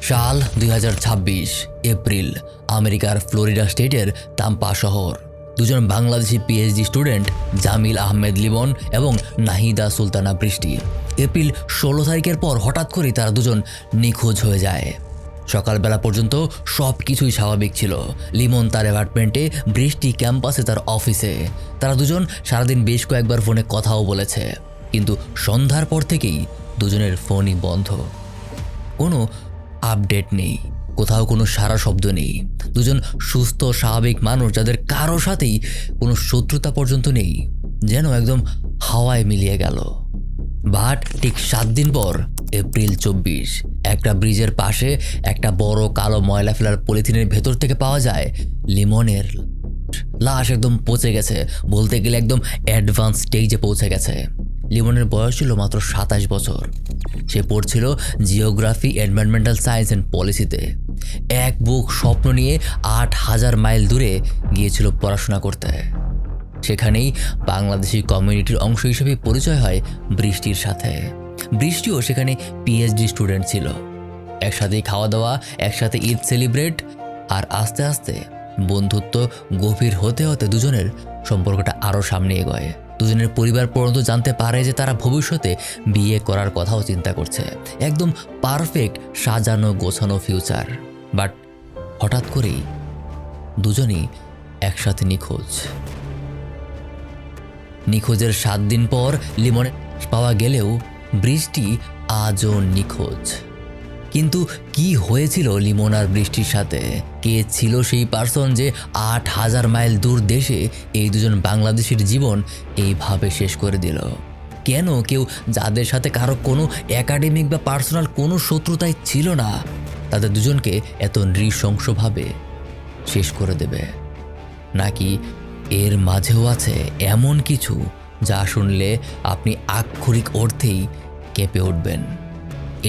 সাল 2026 এপ্রিল, আমেরিকার ফ্লোরিডা স্টেটের তাম্পা শহর। দুজন বাংলাদেশি পিএইচডি স্টুডেন্ট জামিল আহমেদ লিমন এবং নাহিদা সুলতানা বৃষ্টি এপ্রিল 16 তারিখের পর হঠাৎ করেই তারা দুজন নিখোঁজ হয়ে যায়। সকালবেলা পর্যন্ত সব কিছুই স্বাভাবিক ছিল। লিমন তার অ্যাপার্টমেন্টে, বৃষ্টি ক্যাম্পাসে তার অফিসে। তারা দুজন সারাদিন বেশ কয়েকবার ফোনে কথাও বলেছে, কিন্তু সন্ধ্যার পর থেকেই দুজনের ফোনই বন্ধ। কোনো আপডেট নেই, কোথাও কোনো সারা শব্দ নেই। দুজন সুস্থ স্বাভাবিক মানুষ যাদের কারো সাথেই কোনো শত্রুতা পর্যন্ত নেই, যেন একদম হাওয়ায় মিলিয়ে গেল। বাট ঠিক 7 দিন পর এপ্রিল 24 একটা ব্রিজের পাশে একটা বড় কালো ময়লা ফেলার পলিথিনের ভেতর থেকে পাওয়া যায় লিমনের লাশ। একদম পচে গেছে, বলতে গেলে একদম অ্যাডভান্স স্টেজে পৌঁছে গেছে। লিমনের বয়স ছিল মাত্র 27 বছর। সে পড়ছিল জিওগ্রাফি, এনভায়রনমেন্টাল সায়েন্স অ্যান্ড পলিসিতে। এক বুক স্বপ্ন নিয়ে 8000 মাইল দূরে গিয়েছিল পড়াশোনা করতে। সেখানেই বাংলাদেশি কমিউনিটির অংশ হিসেবে পরিচয় হয় বৃষ্টির সাথে। বৃষ্টিও সেখানে পিএইচডি স্টুডেন্ট ছিল। একসাথেই খাওয়া দাওয়া, একসাথে ঈদ সেলিব্রেট, আর আস্তে আস্তে বন্ধুত্ব গভীর হতে হতে দুজনের সম্পর্কটা আরও সামনে এগোয়। দুজনের পরিবার পর্যন্ত জানতে পারে যে তারা ভবিষ্যতে বিয়ে করার কথাও চিন্তা করছে। একদম পারফেক্ট সাজানো গোছানো ফিউচার। বাট হঠাৎ করেই দুজনই একসাথে নিখোঁজের 7 দিন পর লিমনে পাওয়া গেলেও বৃষ্টি আজও নিখোঁজ। কিন্তু কি হয়েছিল লিমন আর বৃষ্টির সাথে? কে ছিল সেই পার্সন যে 8000 মাইল দূর দেশে এই দুজন বাংলাদেশির জীবন এইভাবে শেষ করে দিল? কেন কেউ যাদের সাথে কারো কোনো একাডেমিক বা পার্সোনাল কোনো শত্রুতাই ছিল না, তাদের দুজনকে এত নৃশংসভাবে শেষ করে দেবে? নাকি এর মাঝেও আছে এমন কিছু যা শুনলে আপনি আক্ষরিক অর্থেই কেঁপে উঠবেন?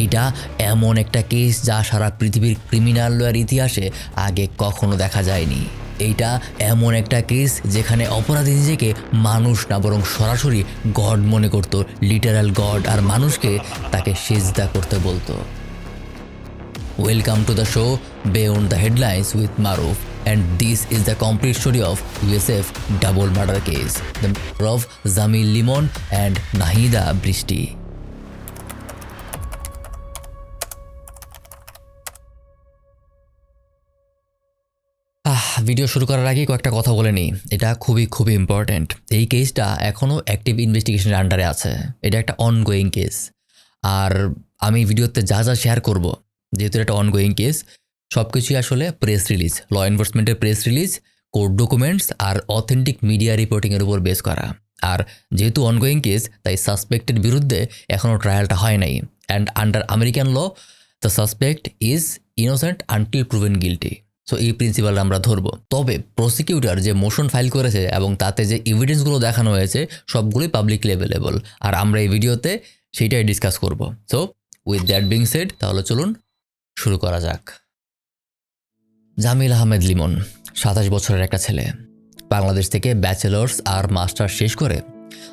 এইটা এমন একটা কেস যা সারা পৃথিবীর ক্রিমিনাল লয়ের ইতিহাসে আগে কখনো দেখা যায়নি। এইটা এমন একটা কেস যেখানে অপরাধী নিজেকে মানুষ না বরং সরাসরি গড মনে করত, লিটারাল গড, আর মানুষকে তাকে সেজদা করতে বলতো। Welcome to the show Beyond the Headlines with Maruf, and this is the complete story of USF double murder case, the murder of Jamil Limon and Nahida Brishti. Video শুরু করার আগে কয়েকটা কথা বলে নিই, এটা খুবই ইম্পর্ট্যান্ট। এই কেসটা এখনও অ্যাক্টিভ ইনভেস্টিগেশনের আন্ডারে আছে। এটা একটা অনগোয়িং কেস। আর আমি ভিডিওতে যা শেয়ার করব, যেহেতু এটা অনগোয়িং কেস, সব কিছুই আসলে press release, law এনফোর্সমেন্টের press release, court documents are authentic media রিপোর্টিংয়ের উপর বেস করা। আর যেহেতু অনগোয়িং কেস, তাই সাসপেক্টের বিরুদ্ধে এখনও ট্রায়ালটা হয় নাই। And under American law, the suspect is innocent until proven guilty. So এই প্রিন্সিপাল আমরা ধরবো। তবে প্রসিকিউটর যে মোশন ফাইল করেছে এবং তাতে যে এভিডেন্সগুলো দেখানো হয়েছে সবগুলোই পাবলিকলি অ্যাভেলেবল, আর আমরা এই ভিডিওতে সেইটাই ডিসকাস করব। So with that being shed, তাহলে চলুন শুরু করা যাক। জামিল আহমেদ লিমন 27 বছরের একটা ছেলে। বাংলাদেশ থেকে ব্যাচেলার্স আর মাস্টার শেষ করে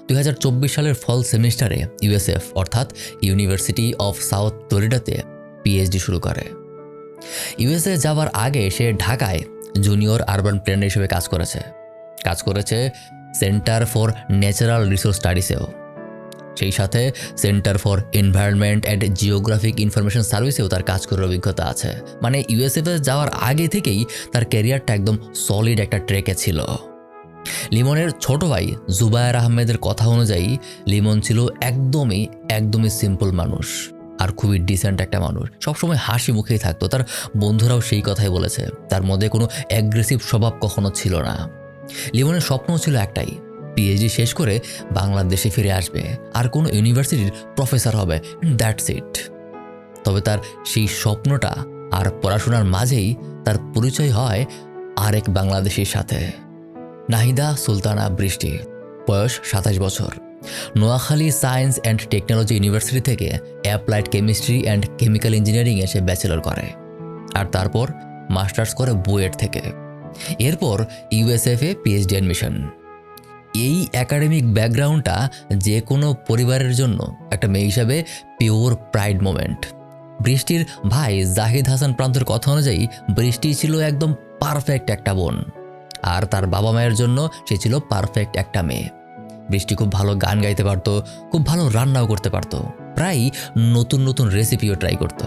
2024 সালের ফল সেমিস্টারে ইউএসএফ অর্থাৎ ইউনিভার্সিটি অফ সাউথ ফ্লোরিডাতে পিএইচডি শুরু করে। ইউএসএ যাওয়ার আগে সে ঢাকায় জুনিয়র আরবান প্ল্যানার হিসেবে কাজ করেছে সেন্টার ফর ন্যাচারাল রিসোর্স স্টাডিসেও। সেই সাথে centre for environment and geographic information সার্ভিসেও তার কাজ করার অভিজ্ঞতা আছে। মানে ইউএসএফে যাওয়ার আগে থেকেই তার ক্যারিয়ারটা একদম সলিড একটা ট্র্যাকে ছিল। লিমনের ছোট ভাই জুবায়ের আহমেদের কথা অনুযায়ী লিমন ছিল একদমই সিম্পল মানুষ আর খুবই ডিসেন্ট একটা মানুষ। সবসময় হাসি মুখেই থাকতো। তার বন্ধুরাও সেই কথাই বলেছে। তার মধ্যে কোনো অ্যাগ্রেসিভ স্বভাব কখনো ছিল না। লিমনের স্বপ্ন ছিল একটাই, পিএইচডি শেষ করে বাংলাদেশে ফিরে আসবে আর কোনো ইউনিভার্সিটির প্রফেসর হবে, দ্যাটস ইট। তবে তার সেই স্বপ্নটা আর পড়াশোনার মাঝেই তার পরিচয় হয় আরেক বাংলাদেশির সাথে, নাহিদা সুলতানা বৃষ্টি। বয়স 27 বছর। Noakhali science and technology university থেকে অ্যাপ্লাইড কেমিস্ট্রি অ্যান্ড কেমিক্যাল ইঞ্জিনিয়ারিংয়ে সে ব্যাচেলর করে, আর তারপর মাস্টার্স করে বুয়েট থেকে। এরপর ইউএসএফে পিএইচডি অ্যাডমিশন। এই একাডেমিক ব্যাকগ্রাউন্ডটা যে কোনো পরিবারের জন্য একটা মেয়ে হিসাবে পিওর প্রাইড মোমেন্ট। বৃষ্টির ভাই জাহিদ হাসান প্রান্তর কথা অনুযায়ী বৃষ্টি ছিল একদম পারফেক্ট একটা বোন, আর তার বাবা মায়ের জন্য সে ছিল পারফেক্ট একটা মেয়ে। বৃষ্টি খুব ভালো গান গাইতে পারতো, খুব ভালো রান্নাও করতে পারতো, প্রায় নতুন নতুন রেসিপিও ট্রাই করতো।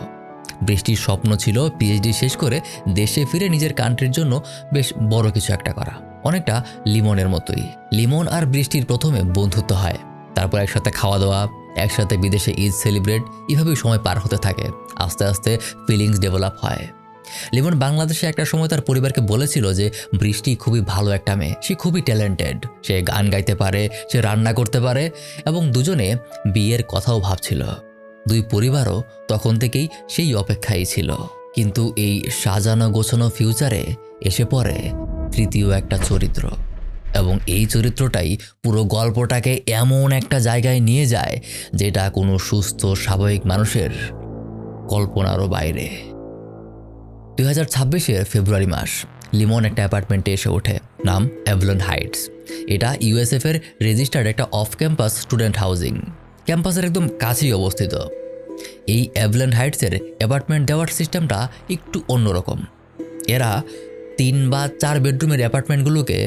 বৃষ্টির স্বপ্ন ছিল পিএইচডি শেষ করে দেশে ফিরে নিজের কান্ট্রির জন্য বেশ বড় কিছু একটা করা, অনেকটা লিমনের মতোই। লিমন আর বৃষ্টির প্রথমে বন্ধুত্ব হয়, তারপর একসাথে খাওয়া দাওয়া, একসাথে বিদেশে ঈদ সেলিব্রেট, এভাবেই সময় পার হতে থাকে। আস্তে আস্তে ফিলিংস ডেভেলপ হয়। লিমন বাংলাদেশে একটা সময় তার পরিবারকে বলেছিল যে বৃষ্টি খুবই ভালো একটা মেয়ে, সে খুবই ট্যালেন্টেড, সে গান গাইতে পারে, সে রান্না করতে পারে, এবং দুজনে বিয়ের কথাও ভাবছিল। দুই পরিবারও তখন থেকেই সেই অপেক্ষায় ছিল। কিন্তু এই সাজানো গোছানো ফিউচারে এসে পড়ে তৃতীয় একটা চরিত্র, এবং এই চরিত্রটাই পুরো গল্পটাকে এমন একটা জায়গায় নিয়ে যায় যেটা কোনো সুস্থ স্বাভাবিক মানুষের কল্পনারও বাইরে। 2026-এর ফেব্রুয়ারি মাস, লিমন একটা অ্যাপার্টমেন্টে এসে ওঠে, নাম অ্যাভলন হাইটস। এটা ইউএসএফ এর রেজিস্টার্ড একটা অফ ক্যাম্পাস স্টুডেন্ট হাউজিং, ক্যাম্পাসের একদম কাছেই অবস্থিত। এই অ্যাভলন হাইটসের অ্যাপার্টমেন্ট দেওয়ার সিস্টেমটা একটু অন্যরকম। এরা 3 বা 4 বেডরুমের অ্যাপার্টমেন্টগুলোকে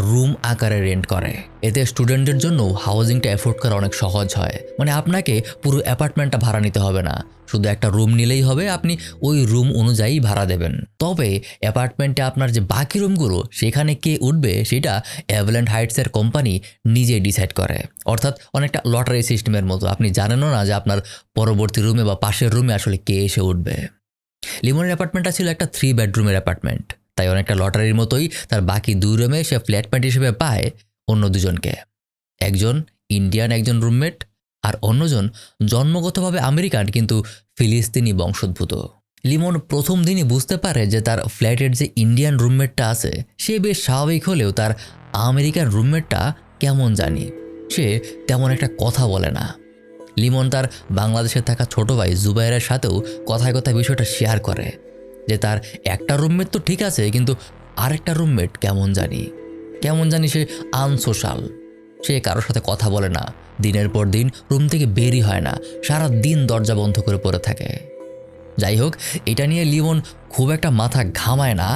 রুম আকারে রেন্ট করে। এতে স্টুডেন্টদের জন্য হাউজিংটা অ্যাফোর্ড করা অনেক সহজ হয়। মানে আপনাকে পুরো অ্যাপার্টমেন্টটা ভাড়া নিতে হবে না, শুধু একটা রুম নিলেই হবে, আপনি ওই রুম অনুযায়ী ভাড়া দেবেন। তবে অ্যাপার্টমেন্টে আপনার যে বাকি রুমগুলো সেখানে কে উঠবে সেটা অ্যাভলন হাইটসের কোম্পানি নিজে ডিসাইড করে। অর্থাৎ অনেকটা লটারি সিস্টেমের মতো, আপনি জানেনও না যে আপনার পরবর্তী রুমে বা পাশের রুমে আসলে কে এসে উঠবে। লিমনের অ্যাপার্টমেন্টটা ছিল একটা 3 বেডরুমের অ্যাপার্টমেন্ট, তাই অনেকটা লটারির মতোই তার বাকি 2 রুমে সে ফ্ল্যাটমেট হিসেবে পায় অন্য দুজনকে। একজন ইন্ডিয়ান একজন রুমমেট, আর অন্যজন জন্মগতভাবে আমেরিকান কিন্তু ফিলিস্তিনি বংশোদ্ভূত। লিমন প্রথম দিনই বুঝতে পারে যে তার ফ্ল্যাটের যে ইন্ডিয়ান রুমমেটটা আছে সে বেশ স্বাভাবিক হলেও তার আমেরিকান রুমমেটটা কেমন জানি, সে তেমন একটা কথা বলে না। লিমন তার বাংলাদেশে থাকা ছোট ভাই জুবাইরের সাথেও কথায় কথায় বিষয়টা শেয়ার করে যে তার একটা রুমমেট তো ঠিক আছে, কিন্তু আরেকটা রুমমেট কেমন জানি সে আনসোশাল, সে কারোর সাথে কথা বলে না, দিনের পর দিন রুম থেকে বেরই হয় না, সারা দিন দরজা বন্ধ করে পড়ে থাকে। যাই হোক, এটা নিয়ে লিমন খুব একটা মাথা ঘামায় না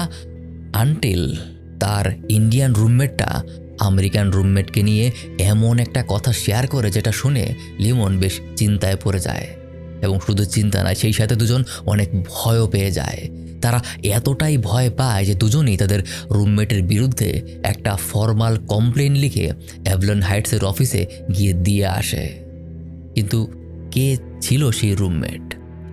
আনটিল তার ইন্ডিয়ান রুমমেটটা আমেরিকান রুমমেটকে নিয়ে এমন একটা কথা শেয়ার করে যেটা শুনে লিমন বেশ চিন্তায় পড়ে যায়। এবং শুধু চিন্তা নয়, সেই সাথে দুজন অনেক ভয়ও পেয়ে যায়। তারা এতটাই ভয় পায় যে দুজনেই তাদের রুমমেটের বিরুদ্ধে একটা ফর্মাল কমপ্লেন লিখে অ্যাভলন হাইটসের অফিসে গিয়ে দিয়ে আসে। কিন্তু কে ছিল সেই রুমমেট?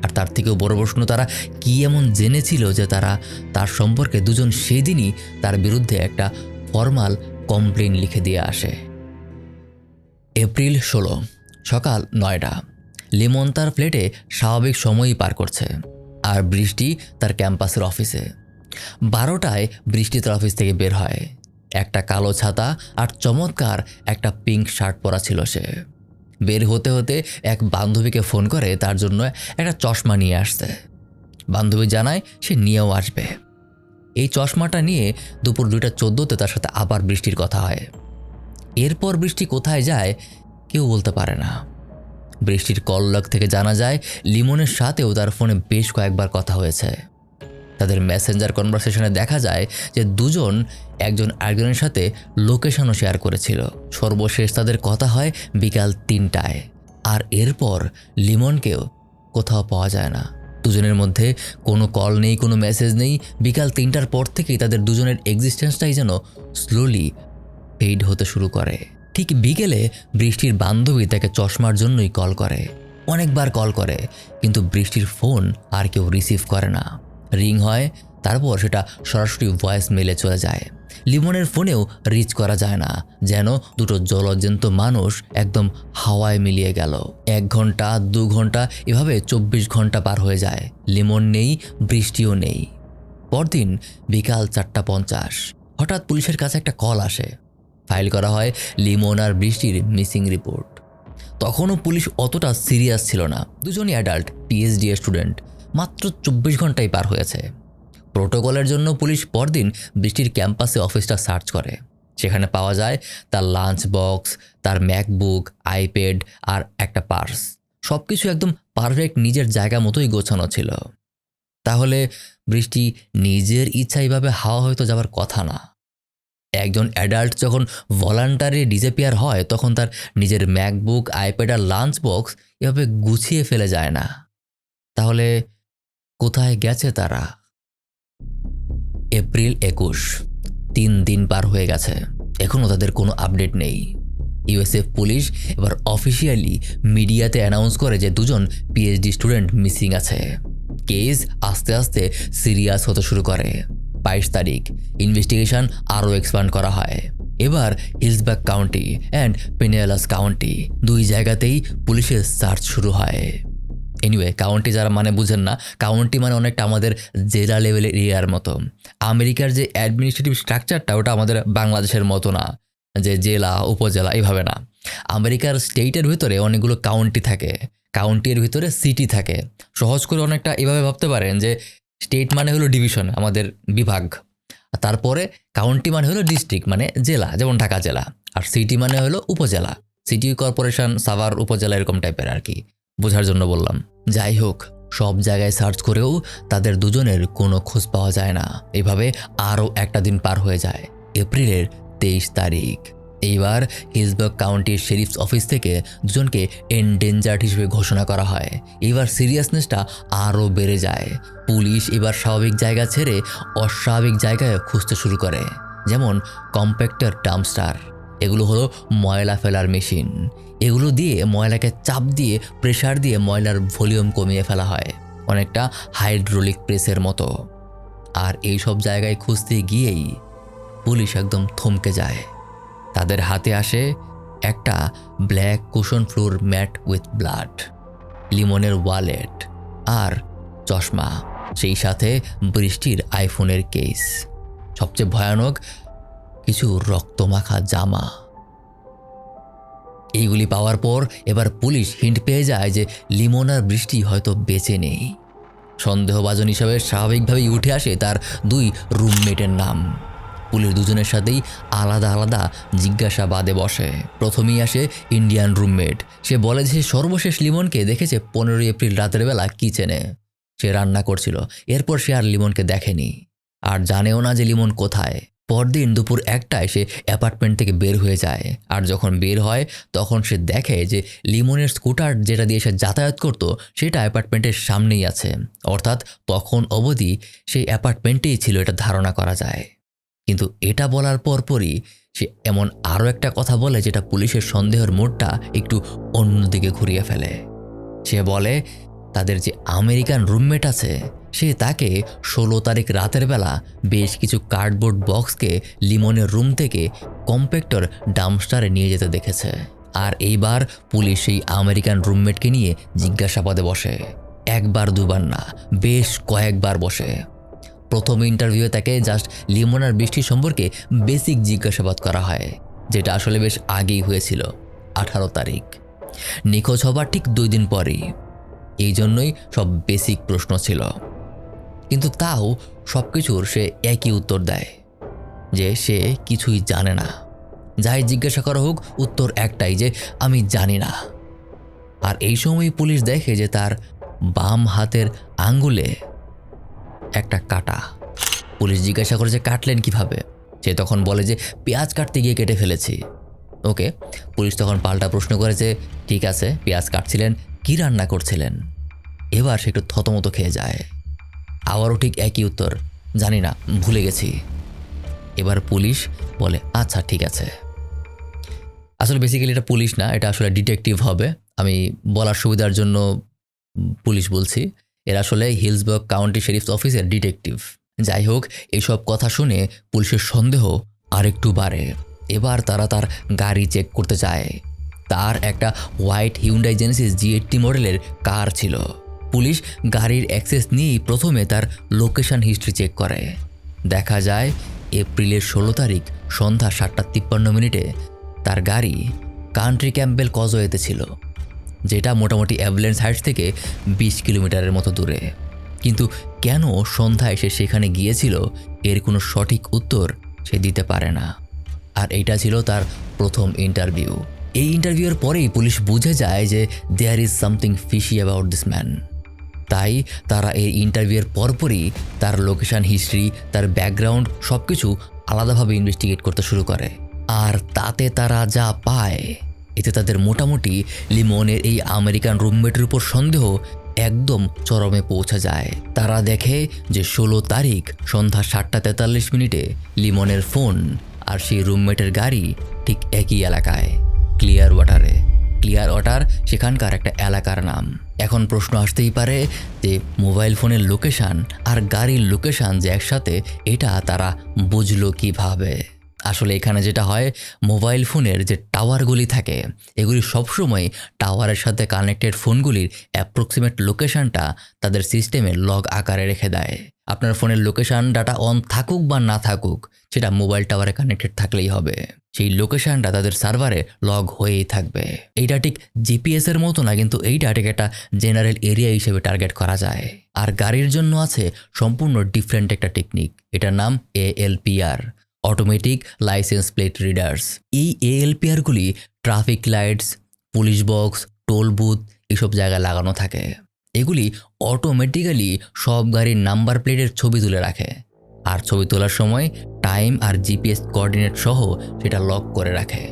আর তার থেকেও বড় প্রশ্ন, তারা কি এমন জেনেছিল যে তারা তার সম্পর্কে দুজন সেদিনই তার বিরুদ্ধে একটা ফর্মাল কমপ্লেন লিখে দিয়ে আসে। এপ্রিল 16, সকাল 9টা। লিমন তার ফ্ল্যাটে স্বাভাবিক সময়ই পার করছে, আর বৃষ্টি তার ক্যাম্পাসের অফিসে। 12টায় বৃষ্টি তার অফিস থেকে বের হয়। একটা কালো ছাতা আর চমৎকার একটা পিঙ্ক শার্ট পরা ছিল সে। বের হতে হতে এক বান্ধবীকে ফোন করে তার জন্য একটা চশমা নিয়ে আসতে। বান্ধবী জানায় সে নিয়েও আসবে। এই চশমাটা নিয়ে দুপুর 2:14 তার সাথে আবার বৃষ্টির কথা হয়। এরপর বৃষ্টি কোথায় যায় কেউ বলতে পারে না। বৃষ্টির কল লগ থেকে জানা যায় লিমনের সাথেও তার ফোনে বেশ কয়েকবার কথা হয়েছে। তাদের মেসেঞ্জার কনভারসেশনে দেখা যায় যে দুজন একজন আরেকজনের সাথে লোকেশনও শেয়ার করেছিল। সর্বশেষ তাদের কথা হয় বিকাল 3টায়, আর এরপর লিমনকেও কোথাও পাওয়া যায় না। দুজনের মধ্যে কোনো কল নেই, কোনো মেসেজ নেই। বিকাল 3টার পর থেকেই তাদের দুজনের এক্সিস্টেন্সটাই যেন স্লোলি ফেড হতে শুরু করে। ঠিক বিকেলে বৃষ্টির বান্ধবী তাকে চশমার জন্যই কল করে, অনেকবার কল করে, কিন্তু বৃষ্টির ফোন আর কেউ রিসিভ করে না। রিং হয়, তারপর সেটা সরাসরি ভয়েস মেলে চলে যায়। লিমনের ফোনেও রিচ করা যায় না, যেন দুটো জলজ্যান্ত মানুষ একদম হাওয়ায় মিলিয়ে গেল। 1 ঘন্টা 2 ঘন্টা এভাবে 24 ঘন্টা পার হয়ে যায়। লিমন নেই, বৃষ্টিও নেই। পরদিন বিকাল 4:50 হঠাৎ পুলিশের কাছে একটা কল আসে। ফাইল করা হয় লিমন আর বৃষ্টির মিসিং রিপোর্ট। তখনও পুলিশ অতটা সিরিয়াস ছিল না, দুজনই অ্যাডাল্ট পিএইচডি স্টুডেন্ট, মাত্র 24 ঘন্টাই পার হয়েছে। প্রোটোকলের জন্য পুলিশ পরদিন বৃষ্টির ক্যাম্পাসে অফিসটা সার্চ করে। সেখানে পাওয়া যায় তার লাঞ্চ বক্স, তার ম্যাকবুক, আইপ্যাড আর একটা পার্স। সব কিছু একদম পারফেক্ট নিজের জায়গা মতোই গোছানো ছিল। তাহলে বৃষ্টি নিজের ইচ্ছা এইভাবে হাওয়া হয়তো যাবার কথা না। একজন অ্যাডাল্ট যখন ভলান্টারি ডিসঅ্যাপিয়ার হয় তখন তার নিজের ম্যাকবুক, আইপ্যাড আর লাঞ্চ বক্স এভাবে গুছিয়ে ফেলে যায় না। তাহলে কোথায় গেছে তারা? এপ্রিল ২১, ৩ দিন পার হয়ে গেছে, এখনও তাদের কোনো আপডেট নেই। ইউএসএফ পুলিশ এবার অফিসিয়ালি মিডিয়াতে অ্যানাউন্স করে যে 2জন পিএইচডি স্টুডেন্ট মিসিং আছে। কেস আস্তে আস্তে সিরিয়াস হতে শুরু করে। ২২ তারিখ ইনভেস্টিগেশন আরও এক্সপ্যান্ড করা হয়। এবার হিলসবার্গ কাউন্টি অ্যান্ড পেনিয়ালাস কাউন্টি, 2 জায়গাতেই পুলিশের সার্চ শুরু হয়। এনিওয়ে, কাউন্টি যারা মানে বুঝেন না, কাউন্টি মানে অনেকটা আমাদের জেলা লেভেলের এরিয়ার মতো। আমেরিকার যে অ্যাডমিনিস্ট্রেটিভ স্ট্রাকচারটা ওটা আমাদের বাংলাদেশের মতো না, যে জেলা উপজেলা এইভাবে না। আমেরিকার স্টেটের ভিতরে অনেকগুলো কাউন্টি থাকে, কাউন্টির ভিতরে সিটি থাকে। সহজ করে অনেকটা এভাবে ভাবতে পারেন যে স্টেট মানে হলো ডিভিশন, আমাদের বিভাগ। আর তারপরে কাউন্টি মানে হলো ডিস্ট্রিক্ট, মানে জেলা, যেমন ঢাকা জেলা। আর সিটি মানে হলো উপজেলা, সিটি কর্পোরেশন, সাভার উপজেলা, এরকম টাইপের আর কি, বোঝার জন্য বললাম। যাই হোক, সব জায়গায় সার্চ করেও তাদের 2জনের কোনো খোঁজ পাওয়া যায় না। এভাবে আরও একটা দিন পার হয়ে যায়। এপ্রিলের 23 তারিখ এইবার হিলসবার্গ কাউন্টির শেরিফস অফিস থেকে 2জনকে এন্ডেঞ্জার্ড হিসেবে ঘোষণা করা হয়। এবার সিরিয়াসনেসটা আরও বেড়ে যায়। পুলিশ এবার স্বাভাবিক জায়গা ছেড়ে অস্বাভাবিক জায়গায় খুঁজতে শুরু করে, যেমন কম্প্যাক্টর, ডাম্পস্টার। এগুলো হলো ময়লা ফেলার মেশিন। এগুলো দিয়ে ময়লাকে চাপ দিয়ে, প্রেসার দিয়ে ময়লার ভলিউম কমিয়ে ফেলা হয়, অনেকটা হাইড্রোলিক প্রেসের মতো। আর এই সব জায়গায় খুঁজতে গিয়েই পুলিশ একদম থমকে যায়। তাদের হাতে আসে একটা black cushion floor mat with blood, লিমনের ওয়ালেট আর চশমা, সেই সাথে বৃষ্টির আইফোনের কেস। সবচেয়ে ভয়ানক, কিছু রক্তমাখা জামা। এইগুলি পাওয়ার পর এবার পুলিশ হিন্ট পেয়ে যায় যে লিমন আর বৃষ্টি হয়তো বেঁচে নেই। সন্দেহভাজন হিসাবে স্বাভাবিকভাবেই উঠে আসে তার 2 রুমমেটের নাম। পুলিশ 2জনের সাথেই আলাদা আলাদা জিজ্ঞাসাবাদে বসে। প্রথমেই আসে ইন্ডিয়ান রুমমেট। সে বলে যে সর্বশেষ লিমনকে দেখেছে 15 এপ্রিল রাতের বেলা কিচেনে, সে রান্না করছিল। এরপর সে আর লিমনকে দেখেনি, আর জানেও না যে লিমন কোথায়। পরদিন দুপুর 1টায় সে অ্যাপার্টমেন্ট থেকে বের হয়ে যায়। আর যখন বের হয় তখন সে দেখে যে লিমনের স্কুটার যেটা দিয়ে সে যাতায়াত করত সেটা অ্যাপার্টমেন্টের সামনেই আছে। অর্থাৎ তখন অবধি সেই অ্যাপার্টমেন্টেই ছিল, এটা ধারণা করা যায়। কিন্তু এটা বলার পরপরই সে এমন আরও একটা কথা বলে যেটা পুলিশের সন্দেহের মোড়টা একটু অন্যদিকে ঘুরিয়ে ফেলে। সে বলে তাদের যে আমেরিকান রুমমেট আছে সে তাকে 16 তারিখ রাতের বেলা বেশ কিছু কার্ডবোর্ড বক্সকে লিমনের রুম থেকে কম্প্যাক্টর ডাম্পস্টারে নিয়ে যেতে দেখেছে। আর এইবার পুলিশ সেই আমেরিকান রুমমেটকে নিয়ে জিজ্ঞাসাবাদে বসে। 1-2বার না, বেশ কয়েকবার বসে। প্রথম ইন্টারভিউয়ে তাকে জাস্ট লিমন আর বৃষ্টি সম্পর্কে বেসিক জিজ্ঞাসাবাদ করা হয়, যেটা আসলে বেশ আগেই হয়েছিল, 18 তারিখ, নিখোঁজ হবার ঠিক 2 দিন পরেই। এই জন্যই সব বেসিক প্রশ্ন ছিল। কিন্তু তাও সব কিছুর সে একই উত্তর দেয়, যে সে কিছুই জানে না। যাই জিজ্ঞাসা করা হোক, উত্তর একটাই, যে আমি জানি না। আর এই সময় পুলিশ দেখে যে তার বাম হাতের আঙ্গুলে একটা কাটা। পুলিশ জিজ্ঞাসা করে যে কাটলেন কিভাবে? সে তখন বলে যে পেঁয়াজ কাটতে গিয়ে কেটে ফেলেছি। ওকে, পুলিশ তখন পাল্টা প্রশ্ন করে যে ঠিক আছে, পেঁয়াজ কাটছিলেন, কি রান্না করছিলেন? এবার সে একটু থতমতো খেয়ে যায়। আবারও ঠিক একই উত্তর, জানি না, ভুলে গেছি। এবার পুলিশ বলে আচ্ছা ঠিক আছে। আসলে বেসিক্যালি এটা পুলিশ না, এটা আসলে ডিটেকটিভ হবে। আমি বলার সুবিধার জন্য পুলিশ বলছি, এরা আসলে হিলসবার্গ কাউন্টি শেরিফস অফিসের ডিটেকটিভ। যাই হোক, এইসব কথা শুনে পুলিশের সন্দেহ আরেকটু বাড়ে। এবার তারা তার গাড়ি চেক করতে চায়। তার একটা হোয়াইট হিউন্ডাই জেনেসিস G80 মডেলের কার ছিল। পুলিশ গাড়ির অ্যাক্সেস নিয়েই প্রথমে তার লোকেশন হিস্ট্রি চেক করে। দেখা যায় এপ্রিলের 16 তারিখ সন্ধ্যা 7:53 তার গাড়ি কান্ট্রি ক্যাম্পবেল কজওয়েতে ছিল, যেটা মোটামুটি অ্যাভলেন্স হাইটস থেকে 20 কিলোমিটারের মতো দূরে। কিন্তু কেন সন্ধ্যায় সে সেখানে গিয়েছিল এর কোনো সঠিক উত্তর সে দিতে পারে না। আর এইটা ছিল তার প্রথম ইন্টারভিউ। এই ইন্টারভিউয়ের পরেই পুলিশ বুঝে যায় যে there is something fishy about this man. তাই তারা এই ইন্টারভিউয়ের পরপরই তার লোকেশন হিস্ট্রি, তার ব্যাকগ্রাউন্ড সব কিছু আলাদাভাবে ইনভেস্টিগেট করতে শুরু করে। আর তাতে তারা যা পায়, এতে তাদের মোটামুটি লিমনের এই আমেরিকান রুমমেটের উপর সন্দেহ একদম চরমে পৌঁছে যায়। তারা দেখে যে 16 তারিখ সন্ধ্যা 7:43 লিমনের ফোন আর সেই রুমমেটের গাড়ি ঠিক একই এলাকায়, ক্লিয়ার ওয়াটারে। ক্লিয়ার ওয়াটার সেখানকার একটা এলাকার নাম। এখন প্রশ্ন আসতেই পারে যে মোবাইল ফোনের লোকেশান আর গাড়ির লোকেশান যে একসাথে, এটা তারা বুঝলো কিভাবে? আসলে এখানে যেটা হয়, মোবাইল ফোনের যে টাওয়ারগুলি থাকে এগুলি সবসময় টাওয়ারের সাথে কানেক্টেড ফোনগুলির অ্যাপ্রক্সিমেট লোকেশানটা তাদের সিস্টেমে লগ আকারে রেখে দেয়। আপনার ফোনের লোকেশান ডাটা অন থাকুক বা না থাকুক, সেটা মোবাইল টাওয়ারে কানেক্টেড থাকলেই হবে। সেই লোকেশানটা তাদের সার্ভারে লগ হয়েই থাকবে। এইটা ঠিক জিপিএসের মতো না, কিন্তু এইটা ঠিক একটা জেনারেল এরিয়া হিসেবে টার্গেট করা যায়। আর গাড়ির জন্য আছে সম্পূর্ণ ডিফারেন্ট একটা টেকনিক, এটার নাম ALPR, automatic licence plate readers. এই ALPRগুলি traffic lights, police box, toll booth এসব জায়গায় লাগানো থাকে। এগুলি অটোমেটিক্যালি সব গাড়ির নাম্বার প্লেটের ছবি তুলে রাখে, আর ছবি তোলার সময় টাইম আর জিপিএস কোঅর্ডিনেট সহ সেটা লক করে রাখে।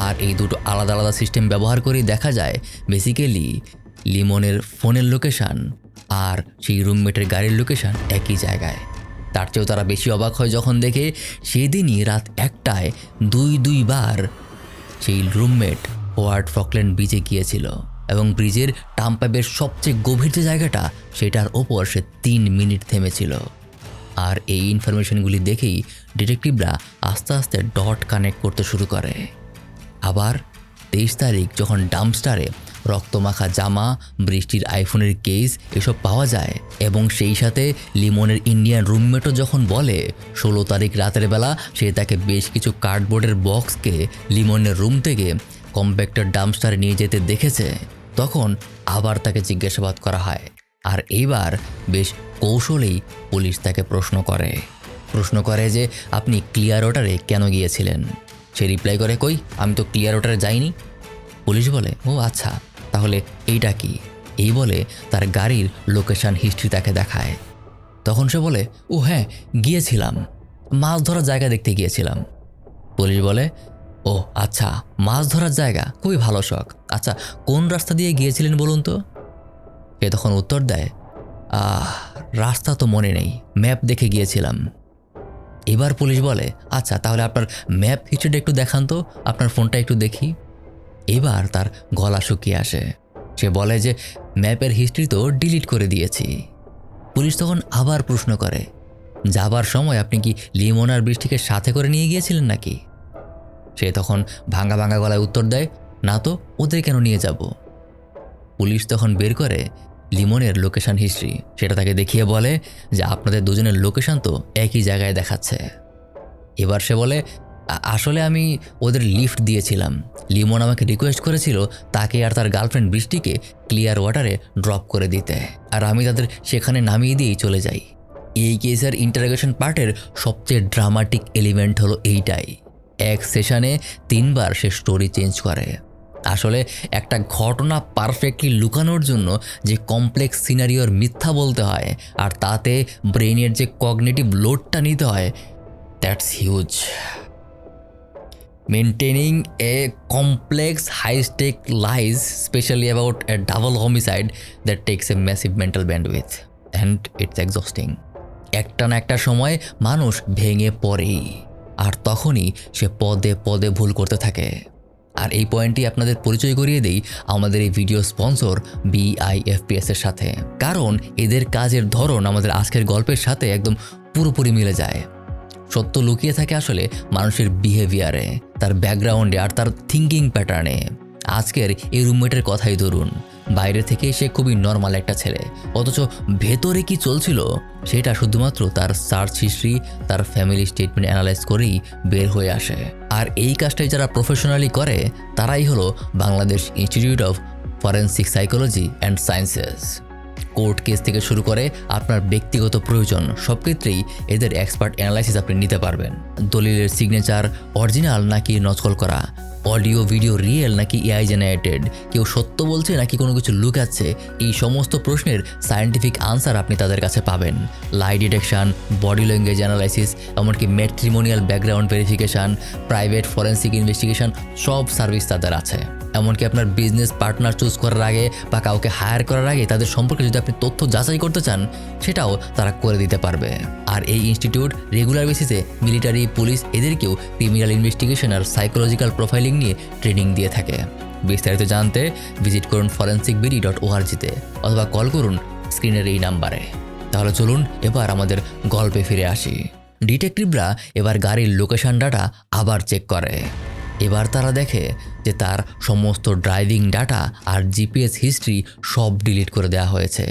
আর এই দুটো আলাদা আলাদা সিস্টেম ব্যবহার করেই দেখা যায় বেসিক্যালি লিমনের ফোনের লোকেশান আর সেই রুমমেটের গাড়ির লোকেশান একই জায়গায়। তার চেয়েও তারা বেশি অবাক হয় যখন দেখে সেদিনই রাত 1টায় দুইবার সেই রুমমেট হোয়ার্ড ফকল্যান্ড ব্রিজে গিয়েছিল, এবং ব্রিজের টাম্পাবের সবচেয়ে গভীর যে জায়গাটা সেটার ওপর সে 3 মিনিট থেমেছিল। আর এই ইনফরমেশনগুলি দেখেই ডিটেকটিভরা আস্তে আস্তে ডট কানেক্ট করতে শুরু করে। আবার 23 তারিখ যখন ডাম্পস্টারে রক্তমাখা জামা, বৃষ্টির আইফোনের কেস এসব পাওয়া যায়, এবং সেই সাথে লিমনের ইন্ডিয়ান রুমমেটও যখন বলে 16 তারিখ রাতের বেলা সে তাকে বেশ কিছু কার্ডবোর্ডের বক্সকে লিমনের রুম থেকে কম্প্যাক্টর ডাম্পস্টারে নিয়ে যেতে দেখেছে, তখন আবার তাকে জিজ্ঞাসাবাদ করা হয়। আর এইবার বেশ কৌশলেই পুলিশ তাকে প্রশ্ন করে যে আপনি ক্লিয়ার ওয়াটারে কেন গিয়েছিলেন? সে রিপ্লাই করে, কই, আমি তো ক্লিয়ার ওয়াটারে যাইনি। পুলিশ বলে, ও আচ্ছা, তাহলে এইটা কি? এই বলে তার গাড়ির লোকেশান হিস্ট্রি তাকে দেখায়। তখন সে বলে, ও হ্যাঁ, গিয়েছিলাম, মাছ ধরার জায়গা দেখতে গিয়েছিলাম। পুলিশ বলে, ও আচ্ছা, মাছ ধরার জায়গা, খুবই ভালো শখ। আচ্ছা, কোন রাস্তা দিয়ে গিয়েছিলেন বলুন তো? সে তখন উত্তর দেয়, রাস্তা তো মনে নেই, ম্যাপ দেখে গিয়েছিলাম। এবার পুলিশ বলে, আচ্ছা, তাহলে আপনার ম্যাপ হিস্ট্রিটা একটু দেখান তো, আপনার ফোনটা একটু দেখি। এবার তার গলা শুকিয়ে আসে। সে বলে যে ম্যাপের হিস্ট্রি তো ডিলিট করে দিয়েছি। পুলিশ তখন আবার প্রশ্ন করে, যাবার সময় আপনি কি লিমন আর বৃষ্টিকে সাথে করে নিয়ে গিয়েছিলেন নাকি? সে তখন ভাঙা ভাঙা গলায় উত্তর দেয়, না তো, ওদের কেন নিয়ে যাব? পুলিশ তখন বের করে লিমনের লোকেশান হিস্ট্রি, সেটা তাকে দেখিয়ে বলে যে আপনাদের দুজনের লোকেশান তো একই জায়গায় দেখাচ্ছে। এবার সে বলে, আসলে আমি ওদের লিফট দিয়েছিলাম, লিমন আমাকে রিকোয়েস্ট করেছিল তাকে আর তার গার্লফ্রেন্ড বৃষ্টিকে ক্লিয়ার ওয়াটারে ড্রপ করে দিতে, আর আমি তাদের সেখানে নামিয়ে দিয়েই চলে যাই। এই কেসের ইন্টারোগেশন পার্টের সবচেয়ে ড্রামাটিক এলিমেন্ট হলো এইটাই, এক সেশনে 3বার সে স্টোরি চেঞ্জ করে। আসলে একটা ঘটনা পারফেক্টলি লুকানোর জন্য যে কমপ্লেক্স সিনারিওর মিথ্যা বলতে হয়, আর তাতে ব্রেনের যে কগনিটিভ লোডটা নিতে হয়, that's huge. Maintaining a complex high-stake lies, especially about a double homicide, that takes a massive mental bandwidth and it's exhausting. একটা না একটা সময় মানুষ ভেঙে পড়েই, আর তখনই সে পদে পদে ভুল করতে থাকে। আর এই পয়েন্টটি আপনাদের পরিচয় করিয়ে দেই আমাদের এই ভিডিও স্পন্সর BIFPS এর সাথে, কারণ এদের কাজের ধরন আমাদের আজকের গল্পের সাথে একদম পুরোপুরি মিলে যায়। সত্য লুকিয়ে থাকে আসলে মানুষের বিহেভিয়ারে, তার ব্যাকগ্রাউন্ডে আর তার থিঙ্কিং প্যাটার্নে। আজকের এই রুমমেটের কথাই ধরুন, বাইরে থেকে সে খুবই নর্মাল একটা ছেলে, অথচ ভেতরে কি চলছিল সেটা শুধুমাত্র তার সার্চ হিস্ট্রি, তার ফ্যামিলি স্টেটমেন্ট অ্যানালাইজ করেই বের হয়ে আসে। আর এই কাজটাই যারা প্রফেশনালি করে তারাই হলো Bangladesh institute of forensic psychology and sciences. Court case থেকে শুরু করে আপনার ব্যক্তিগত প্রয়োজন সব ক্ষেত্রেই এদের এক্সপার্ট অ্যানালাইসিস আপনি নিতে পারবেন। দলিলের সিগনেচার অরিজিনাল নাকি নকল করা, অডিও ভিডিও রিয়েল নাকি এআই জেনারেটেড, কেউ সত্য বলছে নাকি কোনো কিছু লুকাচ্ছে, এই সমস্ত প্রশ্নের সায়েন্টিফিক আনসার আপনি তাদের কাছে পাবেন। লাই ডিটেকশন, বডি ল্যাঙ্গুয়েজ অ্যানালাইসিস, এমনকি matrimonial background verification, private forensic investigation, সব সার্ভিস তাদের আছে। এমনকি আপনার বিজনেস পার্টনার চুজ করার আগে বা কাউকে হায়ার করার আগে তাদের সম্পর্কে যদি আপনি তথ্য যাচাই করতে চান, সেটাও তারা করে দিতে পারবে। আর এই ইনস্টিটিউট রেগুলার বেসিসে মিলিটারি, পুলিশ এদেরকেও ক্রিমিনাল ইনভেস্টিগেশন আর সাইকোলজিক্যাল প্রোফাইলিং নিয়ে ট্রেনিং দিয়ে থাকে। বিস্তারিত জানতে ভিজিট করুন forensicbd.org-তে অথবা কল করুন স্ক্রিনের এই নাম্বারে। তাহলে চলুন এবার আমাদের গল্পে ফিরে আসি। ডিটেকটিভরা এবার গাড়ির লোকেশন ডাটা আবার চেক করে। এবার তারা দেখে যে তার সমস্ত ড্রাইভিং ডাটা আর জিপিএস হিস্ট্রি সব ডিলিট করে দেওয়া হয়েছে।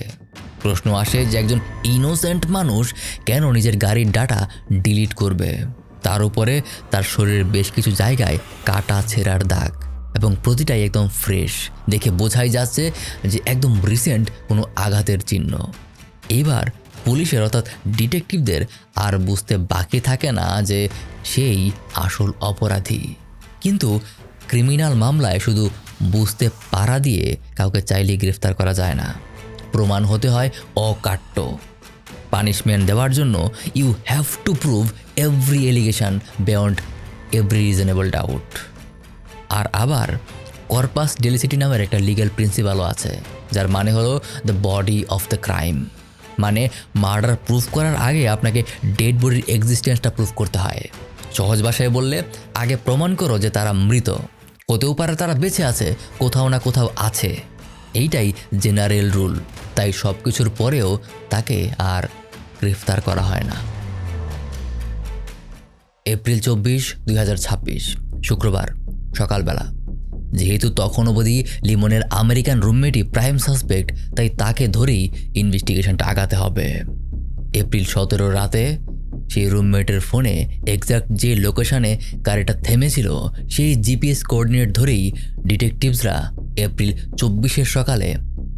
প্রশ্ন আসে যে একজন ইনোসেন্ট মানুষ কেন নিজের গাড়ির ডাটা ডিলিট করবে? তার উপরে তার শরীরের বেশ কিছু জায়গায় কাটা ছেঁড়ার দাগ এবং প্রতিটাই একদম ফ্রেশ, দেখে বোঝাই যাচ্ছে যে একদম রিসেন্ট কোনো আঘাতের চিহ্ন। এবার পুলিশের অর্থাৎ ডিটেকটিভদের আর বুঝতে বাকি থাকে না যে সেই আসল অপরাধী। কিন্তু ক্রিমিনাল মামলায় শুধু বুঝতে পারা দিয়ে কাউকে চাইলেই গ্রেফতার করা যায় না, প্রমাণ হতে হয় অকাট্য। পানিশমেন্ট দেওয়ার জন্য you have to prove every allegation beyond every reasonable doubt. আর আবার কর্পাস ডেলিসিটি নামের একটা লিগ্যাল প্রিন্সিপালও আছে, যার মানে হলো the body of the crime. মানে মার্ডার প্রুফ করার আগে আপনাকে ডেড বডির এক্সিস্টেন্সটা প্রুফ করতে হয়। সহজ ভাষায় বললে, আগে প্রমাণ করো যে তারা মৃত, হতেও পারে তারা বেঁচে আছে, কোথাও না কোথাও আছে। এইটাই জেনারেল রুল। তাই সব কিছুর পরেও তাকে আর গ্রেফতার করা হয় না। এপ্রিল 24, 2026 শুক্রবার সকালবেলা। যেহেতু তখন অবধি লিমনের আমেরিকান রুমমেটই প্রাইম সাসপেক্ট, তাই তাকে ধরেই ইনভেস্টিগেশনটা আগাতে হবে। এপ্রিল 17 রাতে সেই রুমমেটের ফোনে এক্স্যাক্ট যে লোকেশনে গাড়িটা থেমেছিল সেই জিপিএস কোঅর্ডিনেট ধরেই ডিটেকটিভসরা এপ্রিল 24 সকালে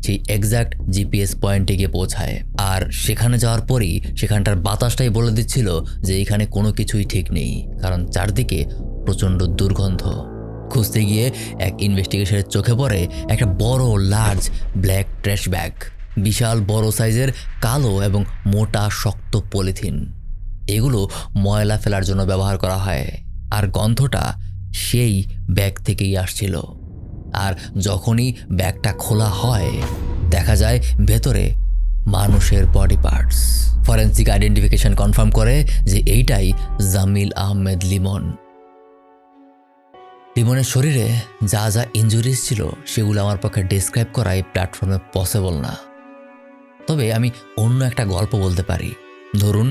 সেই এক্স্যাক্ট জিপিএস পয়েন্টে গিয়ে পৌঁছায়। আর সেখানে যাওয়ার পরই সেখানটার বাতাসটাই বলে দিচ্ছিল যে এখানে কোনো কিছুই ঠিক নেই, কারণ চারদিকে প্রচণ্ড দুর্গন্ধ। খুঁজতে গিয়ে এক ইনভেস্টিগেশনের চোখে পড়ে একটা বড় লার্জ ব্ল্যাক ট্র্যাশ ব্যাগ, বিশাল বড় সাইজের কালো এবং মোটা শক্ত পলিথিন। এগুলো ময়লা ফেলার জন্য ব্যবহার করা হয়, আর গন্ধটা সেই ব্যাগ থেকেই আসছিল। আর যখনই ব্যাগটা খোলা হয় দেখা যায় ভেতরে মানুষের body parts. Forensic identification confirm করে যে এইটাই জামিল আহমেদ লিমন। লিমনের শরীরে যা যা ইনজুরিজ ছিল সেগুলো আমার পক্ষে ডেসক্রাইব করা এই প্ল্যাটফর্মে পসিবল না। তবে আমি অন্য একটা গল্প বলতে পারি। ধরুন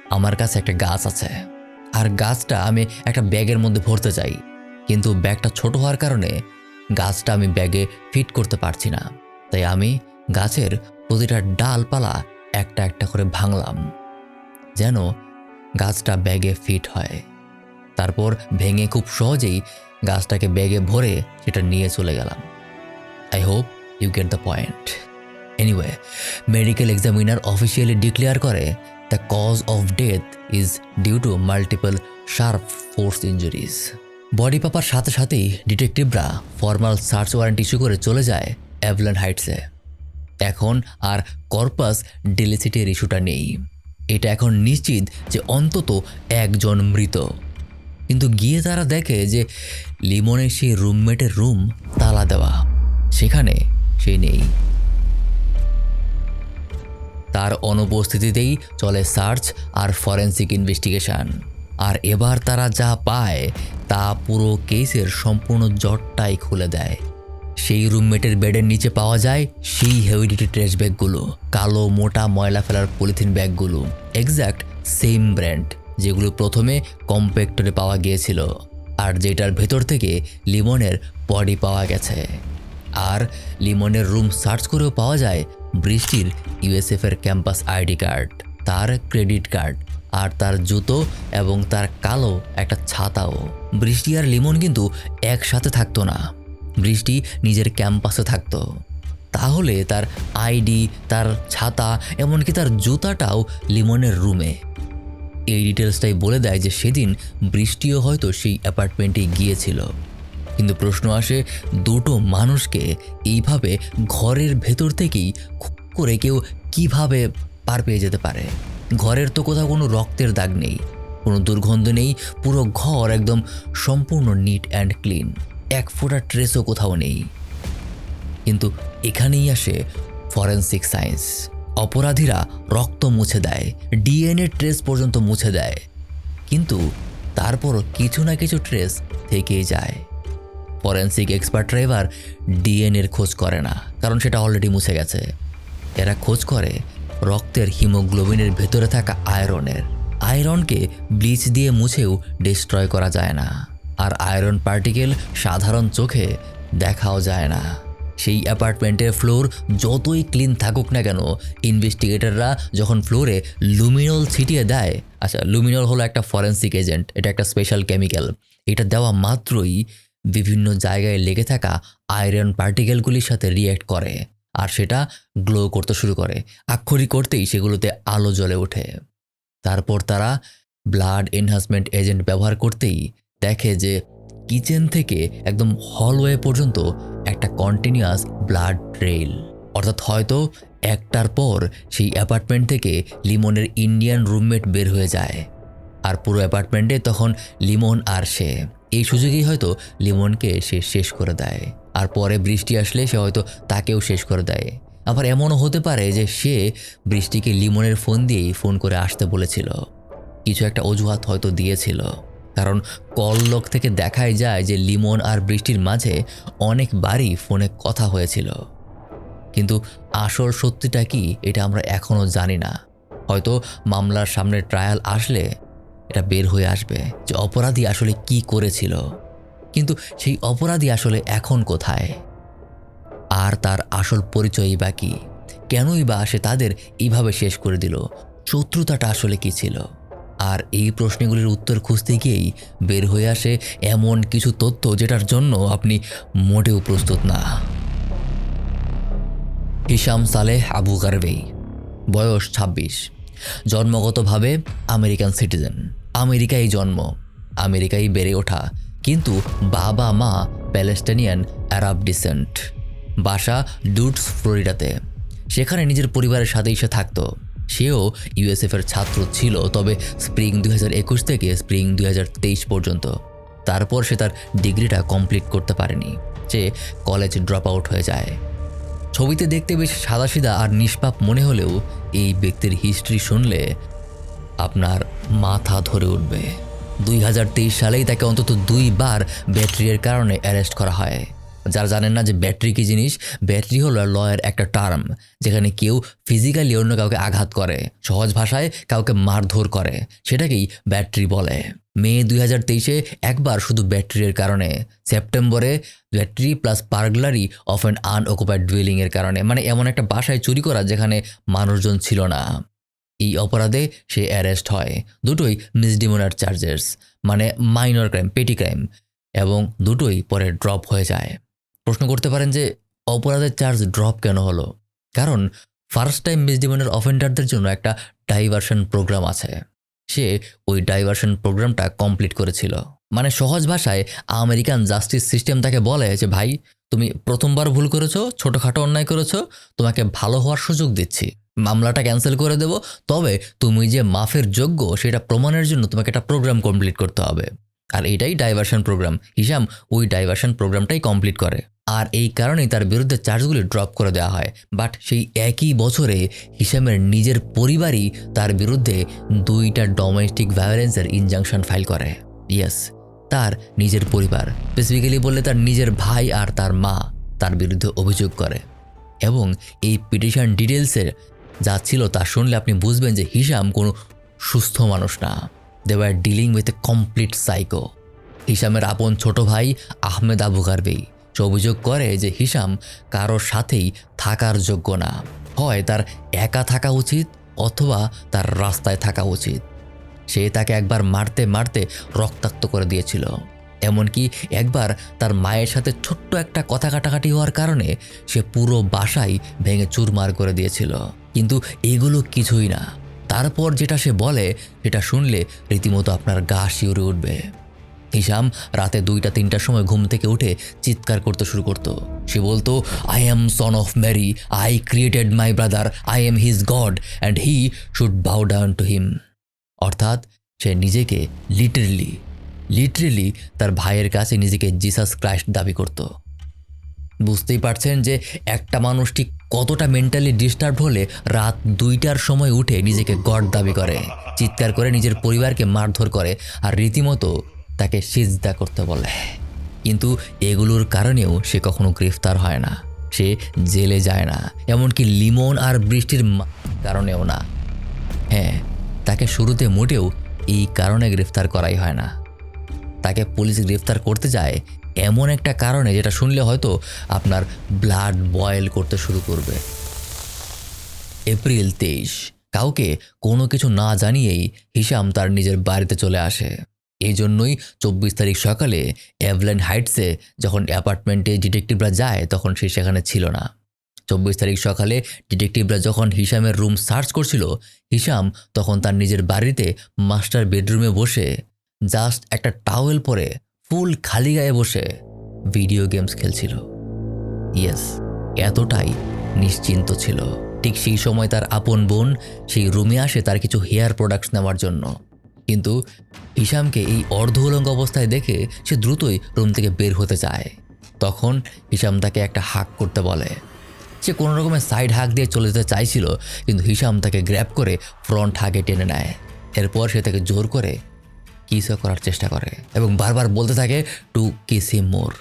আমার কাছে একটা গাছ আছে, আর গাছটা আমি একটা ব্যাগের মধ্যে ভরতে চাই, কিন্তু ব্যাগটা ছোট হওয়ার কারণে গাছটা আমি ব্যাগে ফিট করতে পারছি না। তাই আমি গাছের প্রতিটা ডালপালা একটা একটা করে ভাঙলাম যেন গাছটা ব্যাগে ফিট হয়। তারপর ভেঙে খুব সহজেই গাছটাকে ব্যাগে ভরে সেটা নিয়ে চলে গেলাম। I hope you get the point. Anyway, medical examiner officially declare করে the cause of death is due to multiple sharp force injuries. Body পাপার সাথে সাথেই ডিটেকটিভরা ফর্মাল সার্চ ওয়ারেন্ট ইস্যু করে চলে যায় অ্যাভলন হাইটসে। এখন আর কর্পাস ডেলিসিটির ইস্যুটা নেই। এটা এখন নিশ্চিত যে অন্তত একজন মৃত। কিন্তু গিয়ে তারা দেখে যে লিমনের সেই রুমমেটের রুম তালা দেওয়া, সেখানে সে নেই। তার অনুপস্থিতিতেই চলে সার্চ আর ফরেন্সিক ইনভেস্টিগেশন। আর এবার তারা যা পায় তা পুরো কেসের সম্পূর্ণ জটটাই খুলে দেয়। সেই রুমমেটের বেডের নিচে পাওয়া যায় সেই হেভিডিটি ট্রেশ ব্যাগগুলো, কালো মোটা ময়লা ফেলার পলিথিন ব্যাগগুলো, এক্স্যাক্ট সেম ব্র্যান্ড যেগুলো প্রথমে কম্প্যাক্টরে পাওয়া গিয়েছিল, আর যেটার ভেতর থেকে লিমনের বডি পাওয়া গেছে। আর লিমনের রুম সার্চ করেও পাওয়া যায় বৃষ্টির ইউএসএফের ক্যাম্পাস আইডি কার্ড, তার ক্রেডিট কার্ড, আর তার জুতো এবং তার কালো একটা ছাতাও। বৃষ্টি আর লিমন কিন্তু একসাথে থাকতো না, বৃষ্টি নিজের ক্যাম্পাসে থাকতো। তাহলে তার আইডি, তার ছাতা, এমনকি তার জুতাটাও লিমনের রুমে। এই ডিটেলসটাই বলে দেয় যে সেদিন বৃষ্টিও হয়তো সেই অ্যাপার্টমেন্টে গিয়েছিল। কিন্তু প্রশ্ন আসে, দুটো মানুষকে এইভাবে ঘরের ভেতর থেকেই খুব করে কেউ কিভাবে পার পেয়ে যেতে পারে? ঘরের তো কোথাও কোনো রক্তের দাগ নেই, কোনো দুর্গন্ধ নেই, পুরো ঘর একদম সম্পূর্ণ নিট অ্যান্ড ক্লিন, এক ফোঁটা ট্রেসও কোথাও নেই। কিন্তু এখানেই আসে ফরেনসিক সায়েন্স। অপরাধীরা রক্ত মুছে দেয়, ডিএনএ ট্রেস পর্যন্ত মুছে দেয়, কিন্তু তারপরও কিছু না কিছু ট্রেস থেকেই যায়। ফরেনসিক এক্সপার্টরা এবার ডিএনএর খোঁজ করে না, কারণ সেটা অলরেডি মুছে গেছে। এরা খোঁজ করে রক্তের হিমোগ্লোবিনের ভেতরে থাকা আয়রনের। আয়রনকে ব্লিচ দিয়ে মুছেও ডিস্ট্রয় করা যায় না, আর আয়রন পার্টিকেল সাধারণ চোখে দেখাও যায় না। সেই অ্যাপার্টমেন্টের ফ্লোর যতই ক্লিন থাকুক না কেন, ইনভেস্টিগেটররা যখন ফ্লোরে লুমিনল ছিটিয়ে দেয়, আচ্ছা লুমিনল হলো একটা ফরেনসিক এজেন্ট, এটা একটা স্পেশাল কেমিক্যাল। এটা দেওয়া মাত্রই বিভিন্ন জায়গায় লেগে থাকা আয়রন পার্টিকেলগুলির সাথে রিয়্যাক্ট করে, আর সেটা গ্লো করতে শুরু করে। আক্ষরিক করতেই সেগুলোতে আলো জ্বলে ওঠে। তারপর তারা ব্লাড এনহান্সমেন্ট এজেন্ট ব্যবহার করতেই দেখে যে কিচেন থেকে একদম হলওয়ে পর্যন্ত একটা কন্টিনিউয়াস ব্লাড ট্রেইল। অর্থাৎ হয়তো একটার পর সেই অ্যাপার্টমেন্ট থেকে লিমনের ইন্ডিয়ান রুমমেট বের হয়ে যায়, আর পুরো অ্যাপার্টমেন্টে তখন লিমন আর সে। এই সুযোগেই হয়তো লিমনকে সে শেষ করে দেয়, আর পরে বৃষ্টি আসলে সে হয়তো তাকেও শেষ করে দেয়। আবার এমনও হতে পারে যে সে বৃষ্টিকে লিমনের ফোন দিয়েই ফোন করে আসতে বলেছিল, কিছু একটা অজুহাত হয়তো দিয়েছিল, কারণ কল লগ থেকে দেখাই যায় যে লিমন আর বৃষ্টির মাঝে অনেকবারই ফোনে কথা হয়েছিল। কিন্তু আসল সত্যিটা কি এটা আমরা এখনও জানি না। হয়তো মামলার সামনে ট্রায়াল আসলে এটা বের হয়ে আসবে যে অপরাধী আসলে কি করেছিল, কিন্তু সেই অপরাধী আসলে এখন কোথায়, আর তার আসল পরিচয়ই বা কি? কেনই বা সে তাদের এইভাবে শেষ করে দিল? শত্রুতাটা আসলে কি ছিল? আর এই প্রশ্নগুলির উত্তর খুঁজতে গিয়েই বের হয়ে আসে এমন কিছু তথ্য যেটার জন্য আপনি মোটেও প্রস্তুত না। হিশাম সালেহ আবু গারবেই, বয়স ২৬, জন্মগতভাবে আমেরিকান সিটিজেন, আমেরিকায় জন্ম, আমেরিকায় বেড়ে ওঠা, কিন্তু বাবা মা প্যালেস্টাইনিয়ান আরব ডিসেন্ট। বাসা ডুটস, ফ্লোরিডাতে। সেখানে নিজের পরিবারের সাথেই সে থাকতো। সেও ইউএসএফের ছাত্র ছিল, তবে স্প্রিং ২০২১ থেকে স্প্রিং ২০২৩ পর্যন্ত। তারপর সে তার ডিগ্রিটা কমপ্লিট করতে পারেনি, সে কলেজ ড্রপ আউট হয়ে যায়। ছবিতে দেখতে বেশ সাদাসিধা আর নিষ্পাপ মনে হলেও এই ব্যক্তির হিস্ট্রি শুনলে আপনার মাথা ধরে উঠবে। ২০২৩ সালেই তাকে অন্তত ২ বার ব্যাটারির কারণে অ্যারেস্ট করা হয়। যারা জানেন না যে ব্যাটারি কী জিনিস, ব্যাটারি হলো লয়ের একটা টার্ম, যেখানে কেউ ফিজিক্যালি অন্য কাউকে আঘাত করে, সহজ ভাষায় কাউকে মারধর করে, সেটাকেই ব্যাটারি বলে। মে ২০২৩-এ একবার শুধু ব্যাটারির কারণে, সেপ্টেম্বরে ব্যাটারি প্লাস পার্গলারি অফ অ্যান আনঅকুপাইড ডুয়েলিংয়ের কারণে, মানে এমন একটা বাসায় চুরি করা যেখানে মানুষজন ছিল না। এই অপরাধে সে অ্যারেস্ট হয়। দুটোই মিসডিমোনার চার্জেস, মানে মাইনর ক্রাইম, পেটি ক্রাইম, এবং দুটোই পরে ড্রপ হয়ে যায়। প্রশ্ন করতে পারেন যে অপরাধের চার্জ ড্রপ কেন হলো? কারণ ফার্স্ট টাইম মিসডিমোনার অফেন্ডারদের জন্য একটা ডাইভার্সন প্রোগ্রাম আছে। সে ওই ডাইভার্সন প্রোগ্রামটা কমপ্লিট করেছিল। মানে সহজ ভাষায় আমেরিকান জাস্টিস সিস্টেম তাকে বলে যে ভাই, তুমি প্রথমবার ভুল করেছো, ছোটোখাটো অন্যায় করেছো, তোমাকে ভালো হওয়ার সুযোগ দিচ্ছি, মামলাটা ক্যান্সেল করে দেব, তবে তুমি যে মাফের যোগ্য সেটা প্রমাণের জন্য তোমাকে একটা প্রোগ্রাম কমপ্লিট করতে হবে। আর এটাই ডাইভার্সন প্রোগ্রাম। হিশাম ওই ডাইভার্সন প্রোগ্রামটাই কমপ্লিট করে, আর এই কারণেই তার বিরুদ্ধে চার্জগুলি ড্রপ করে দেওয়া হয়। বাট সেই একই বছরে হিশামের নিজের পরিবারই তার বিরুদ্ধে 2টা ডোমেস্টিক ভায়োলেন্সের ইনজাংশন ফাইল করে। ইয়েস, তার নিজের পরিবার, স্পেসিফিক্যালি বললে তার নিজের ভাই আর তার মা তার বিরুদ্ধে অভিযোগ করে। এবং এই পিটিশন ডিটেলসে যা ছিল তা শুনলে আপনি বুঝবেন যে হিশাম কোনো সুস্থ মানুষ না। They were dealing with a complete psycho. হিশামের আপন ছোট ভাই আহমেদ আবু গারবেই সে অভিযোগ করে যে হিশাম কারোর সাথেই থাকার যোগ্য না, হয় তার একা থাকা উচিত অথবা তার রাস্তায় থাকা উচিত। সে তাকে একবার মারতে মারতে রক্তাক্ত করে দিয়েছিল। এমনকি একবার তার মায়ের সাথে ছোট্ট একটা কথা কাটাকাটি হওয়ার কারণে সে পুরো বাসাই ভেঙে চুরমার করে দিয়েছিল। কিন্তু এগুলো কিছুই না। তারপর যেটা সে বলে সেটা শুনলে রীতিমতো আপনার গা শিউরে উঠবে। হিশাম রাতে 2টা-3টার সময় ঘুম থেকে উঠে চিৎকার করতে শুরু করতো। সে বলতো, I am son of Mary, I created my brother, I am his god and he should bow down to him. অর্থাৎ সে নিজেকে লিটারেলি তার ভাইয়ের কাছে নিজেকে জিসাস ক্রাইস্ট দাবি করত। বুঝতেই পারছেন যে একটা মানুষ ঠিক কতটা মেন্টালি ডিস্টার্ব হলে রাত 2টার সময় উঠে নিজেকে গড দাবি করে, চিৎকার করে নিজের পরিবারকে মারধর করে আর রীতিমতো তাকে সিজদা করতে বলে। কিন্তু এগুলোর কারণেও সে কখনো গ্রেফতার হয় না, সে জেলে যায় না, এমনকি লিমন আর বৃষ্টির কারণেও না। হ্যাঁ, তাকে শুরুতে মোটেও এই কারণে গ্রেফতার করাই হয় না। তাকে পুলিশ গ্রেফতার করতে যায় এমন একটা কারণে যেটা শুনলে হয়তো আপনার ব্লাড বয়েল করতে শুরু করবে। এপ্রিল 23, কাউকে কোনো কিছু না জানিয়েই হিশাম তার নিজের বাড়িতে চলে আসে। এই জন্যই 24 তারিখ সকালে এভলেন হাইটসে যখন অ্যাপার্টমেন্টে ডিটেকটিভরা যায় তখন সে সেখানে ছিল না। 24 তারিখ সকালে ডিটেকটিভরা যখন হিশামের রুম সার্চ করছিল, হিশাম তখন তার নিজের বাড়িতে মাস্টার বেডরুমে বসে জাস্ট একটা টাওয়েল পরে ফুল খালি গায়ে বসে ভিডিও গেমস খেলছিল। ইয়েস, এতটাই নিশ্চিন্ত ছিল। ঠিক সেই সময় তার আপন বোন সেই রুমে আসে তার কিছু হেয়ার প্রোডাক্টস নেওয়ার জন্য। কিন্তু হিশামকে এই অর্ধ উলঙ্গ অবস্থায় দেখে সে দ্রুতই রুম থেকে বের হতে চায়। তখন হিশাম তাকে একটা হাক করতে বলে। সে কোনো রকমের সাইড হাক দিয়ে চলে যেতে চাইছিল, কিন্তু হিশাম তাকে গ্র্যাব করে ফ্রন্ট হাগে টেনে নেয়। এরপর সে তাকে জোর করে কিসও করার চেষ্টা করে এবং বারবার বলতে থাকে টু কিস হিম মোর।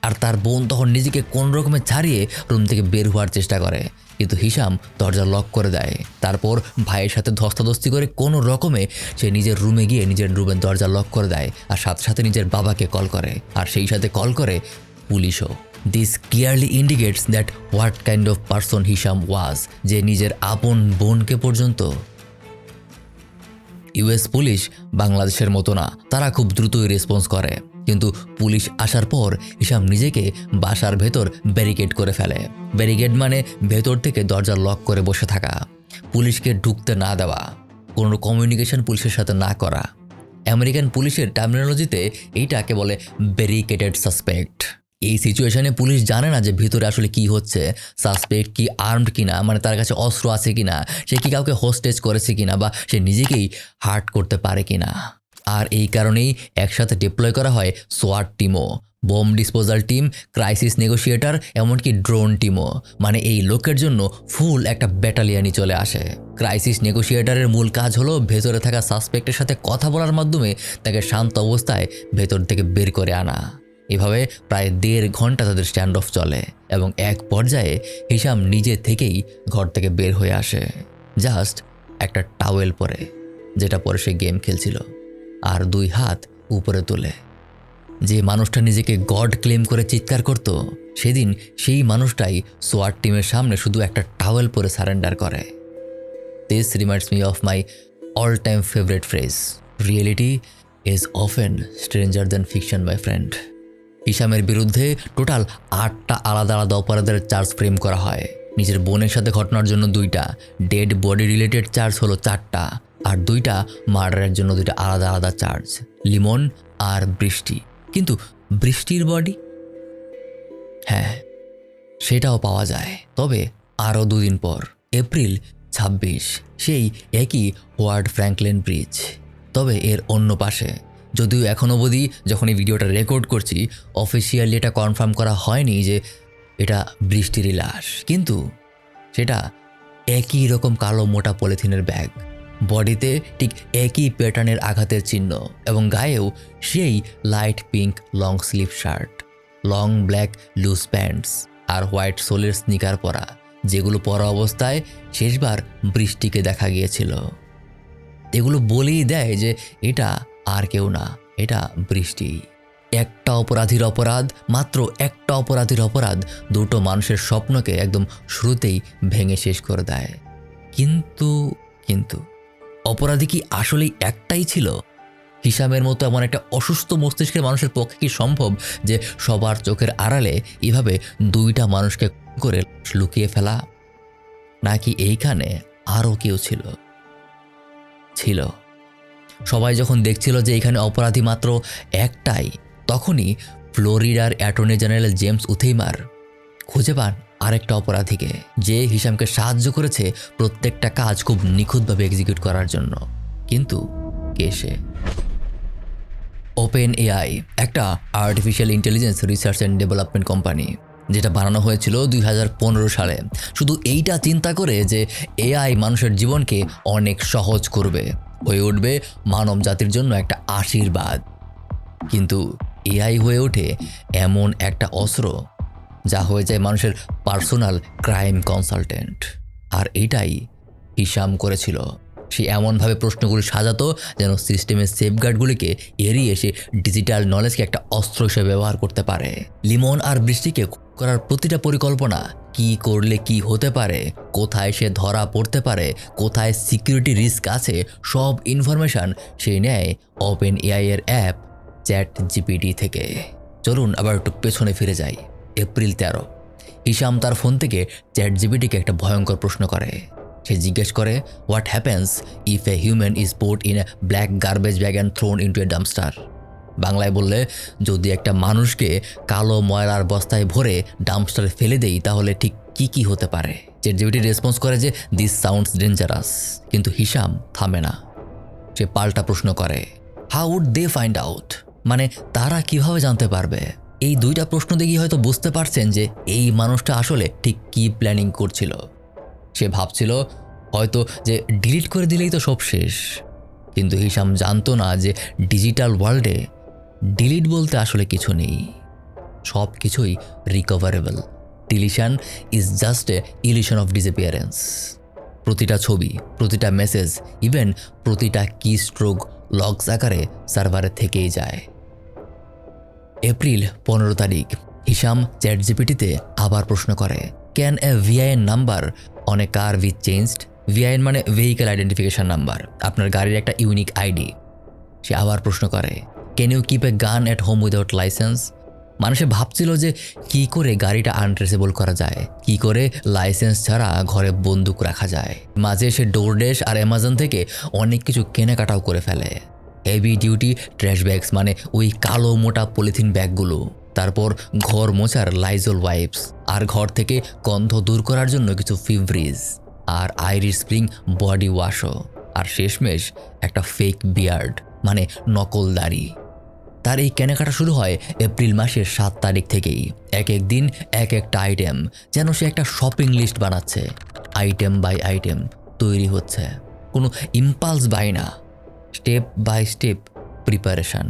আর তার বোন তখন নিজেকে কোন রকমে ছাড়িয়ে রুম থেকে বের হওয়ার চেষ্টা করে, কিন্তু হিশাম দরজা লক করে দেয়। তারপর ভাইয়ের সাথে ধস্তাধস্তি করে কোনো রকমে সে নিজের রুমে গিয়ে নিজের রুমের দরজা লক করে দেয় আর সাথে সাথে নিজের বাবাকে কল করে, আর সেই সাথে কল করে পুলিশও। This clearly indicates that what kind of person Hisham was, যে নিজের আপন বোনকে পর্যন্ত। ইউএস পুলিশ বাংলাদেশের মতো না, তারা খুব দ্রুতই রেসপন্স করে। কিন্তু পুলিশ আসার পর হিশাম নিজেকে বাসার ভেতর ব্যারিকেড করে ফেলে। ব্যারিকেড মানে ভেতর থেকে দরজা লক করে বসে থাকা, পুলিশকে ঢুকতে না দেওয়া, কোনো কমিউনিকেশন পুলিশের সাথে না করা। আমেরিকান পুলিশের টার্মিনোলজিতে এইটাকে বলে ব্যারিকেডেড সাসপেক্ট। এই সিচুয়েশনে পুলিশ জানে না যে ভিতরে আসলে কি হচ্ছে, সাসপেক্ট কি আর্মড কিনা, মানে তার কাছে অস্ত্র আছে কিনা, সে কি কাউকে হোস্টেজ করেছে কিনা, বা সে নিজেকেই হার্ট করতে পারে কিনা। আর এই কারণেই একসাথে ডিপ্লয় করা হয় সোয়াট টিমও, bomb disposal team, crisis negotiator, এমনকি ড্রোন টিমও। মানে এই লোকের জন্য ফুল একটা ব্যাটালিয়ানই চলে আসে। ক্রাইসিস নেগোশিয়েটরের মূল কাজ হলো ভেতরে থাকা সাসপেক্টের সাথে কথা বলার মাধ্যমে তাকে শান্ত অবস্থায় ভেতর থেকে বের করে আনা। এভাবে প্রায় 1.5 ঘন্টা তাদের স্ট্যান্ড অফ চলে এবং এক পর্যায়ে হিশাম নিজে থেকেই ঘর থেকে বের হয়ে আসে, জাস্ট একটা টাওয়েল পরে, যেটা পরে সে গেম খেলছিল, আর 2 হাত উপরে তুলে। যে মানুষটা নিজেকে গড ক্লেম করে চিৎকার করত, সেদিন সেই মানুষটাই সোয়াট টিমের সামনে শুধু একটা টাওয়েল পরে সারেন্ডার করে। This reminds me of my all time favourite phrase, reality is often stranger than fiction my friend. হিশামের বিরুদ্ধে টোটাল 8টা আলাদা আলাদা অপরাধের চার্জ ফ্রেম করা হয়। নিজের বোনের সাথে ঘটনার জন্য 2টা, ডেড বডি রিলেটেড চার্জ হলো 4টা, আর 2টা মার্ডারের জন্য 2টা আলাদা আলাদা চার্জ, লিমন আর বৃষ্টি। কিন্তু বৃষ্টির বডি, হ্যাঁ, সেটাও পাওয়া যায়, তবে আরও 2 দিন পর, এপ্রিল 26, সেই একই ওয়ার্ড ফ্র্যাঙ্কলিন ব্রিজ, তবে এর অন্য পাশে। যদিও এখনও অবধি যখন এই ভিডিওটা রেকর্ড করছি অফিসিয়ালি এটা কনফার্ম করা হয়নি যে এটা বৃষ্টিরই লাশ, কিন্তু সেটা একই রকম কালো মোটা পলিথিনের ব্যাগ, বডিতে ঠিক একই প্যাটার্নের আঘাতের চিহ্ন এবং গায়েও সেই light pink long sleeve shirt, long black loose pants আর হোয়াইট সোলের স্নিকার পরা, যেগুলো পরা অবস্থায় শেষবার বৃষ্টিকে দেখা গিয়েছিল। এগুলো বলেই দেয় যে এটা আর কেউ না, এটা বৃষ্টি। একটা অপরাধীর অপরাধ, মাত্র একটা অপরাধীর অপরাধ 2টো মানুষের স্বপ্নকে একদম শুরুতেই ভেঙে শেষ করে দেয়। কিন্তু অপরাধী কি আসলেই একটাই ছিল? হিশামের মতো এমন একটা অসুস্থ মস্তিষ্কের মানুষের পক্ষে কি সম্ভব যে সবার চোখের আড়ালে এভাবে 2টা মানুষকে করে লুকিয়ে ফেলা? নাকি এইখানে আরও কেউ ছিল? সবাই যখন দেখছিল যে এখানে অপরাধী মাত্র একটাই, তখনই ফ্লোরিডার অ্যাটর্নি জেনারেল জেমস উথেইমার খুঁজে পান আরেকটা অপরাধীকে, যে হিশামকে সাহায্য করেছে প্রত্যেকটা কাজ খুব নিখুঁতভাবে এক্সিকিউট করার জন্য। কিন্তু কে সে? ওপেন এআই একটা artificial intelligence research and development company, যেটা বানানো হয়েছিল 2015 সালে, শুধু এইটা চিন্তা করে যে এআই মানুষের জীবনকে অনেক সহজ করবে, হয়ে উঠবে মানব জাতির জন্য একটা আশীর্বাদ। কিন্তু এআই হয়ে ওঠে এমন একটা অস্ত্র যা হয়ে যায় মানুষের পার্সোনাল ক্রাইম কনসালটেন্ট। আর এটাই হিশাম করেছিল। সে এমনভাবে প্রশ্নগুলি সাজাতো যেন সিস্টেমের সেফগার্ডগুলিকে এড়িয়ে সে ডিজিটাল নলেজকে একটা অস্ত্র হিসেবে ব্যবহার করতে পারে। লিমন আর বৃষ্টিকে করার প্রতিটা পরিকল্পনা, কি করলে কি হতে পারে, কোথায় সে ধরা পড়তে পারে, কোথায় সিকিউরিটি রিস্ক আছে, সব ইনফরমেশান সে নেয় ওপেন এআই এর অ্যাপ চ্যাট জিপিটি থেকে। চলুন আবার একটু পেছনে ফিরে যাই। এপ্রিল 13, হিশাম তার ফোন থেকে চ্যাট জিপিটিকে একটা ভয়ঙ্কর প্রশ্ন করে। সে জিজ্ঞেস করে, what happens if a human is put in a black garbage bag and thrown into a dumpster? বাংলায় বললে, যদি একটা মানুষকে কালো ময়লার বস্তায় ভরে ডাম্পস্টারে ফেলে দেই তাহলে ঠিক কি কি হতে পারে? চ্যাট জিপিটি রেসপন্স করে যে দিস সাউন্ডস ডেঞ্জারাস। কিন্তু হিশাম থামে না। সে পাল্টা প্রশ্ন করে, how would they find out? মানে তারা কিভাবে জানতে পারবে? এই দুইটা প্রশ্ন দেখি হয়তো বুঝতে পারছেন যে এই মানুষটা আসলে ঠিক কি প্ল্যানিং করছিল। সে ভাবছিল হয়তো যে ডিলিট করে দিলেই তো সব শেষ। কিন্তু হিশাম জানতো না যে ডিজিটাল ওয়ার্ল্ডে ডিলিট বলতে আসলে কিছু নেই, সব কিছুই recoverable. Deletion is just a illusion of disappearance. প্রতিটা ছবি, প্রতিটা মেসেজ, ইভেন প্রতিটা কি স্ট্রোক লগস আকারে সার্ভারে থেকেই যায়। এপ্রিল 15, হিশাম চ্যাট জিপিটিতে আবার প্রশ্ন করে, can a VIN number on a car with changed? VIN মানে ভেহিক্যাল আইডেন্টিফিকেশন নাম্বার, আপনার গাড়ির একটা ইউনিক আইডি। সে আবার প্রশ্ন করে, ক্যান ইউ কিপ এ গান অ্যাট হোম উইদাউট লাইসেন্স? মানুষে ভাবছিল যে কি করে গাড়িটা আনট্রেসেবল করা যায়, কি করে লাইসেন্স ছাড়া ঘরে বন্দুক রাখা যায়। মাঝে সে ডোরড্যাশ আর অ্যামাজন থেকে অনেক কিছু কেনাকাটাও করে ফেলে। হেভি ডিউটি ট্র্যাশ ব্যাগস, মানে ওই কালো মোটা পলিথিন ব্যাগগুলো, তারপর ঘর মোছার লাইজল ওয়াইপস, আর ঘর থেকে গন্ধ দূর করার জন্য কিছু ফিভরিজ, আর আইরিশ স্প্রিং বডি ওয়াশও, আর শেষমেশ একটা ফেক বিয়ার্ড, মানে নকল দাড়ি। তার এই কেনাকাটা শুরু হয় এপ্রিল মাসের 7 তারিখ থেকেই। এক এক দিন এক একটা আইটেম, যেন সে একটা শপিং লিস্ট বানাচ্ছে। আইটেম বাই আইটেম তৈরি হচ্ছে, কোনো ইম্পালস বাই না, স্টেপ বাই স্টেপ প্রিপারেশন।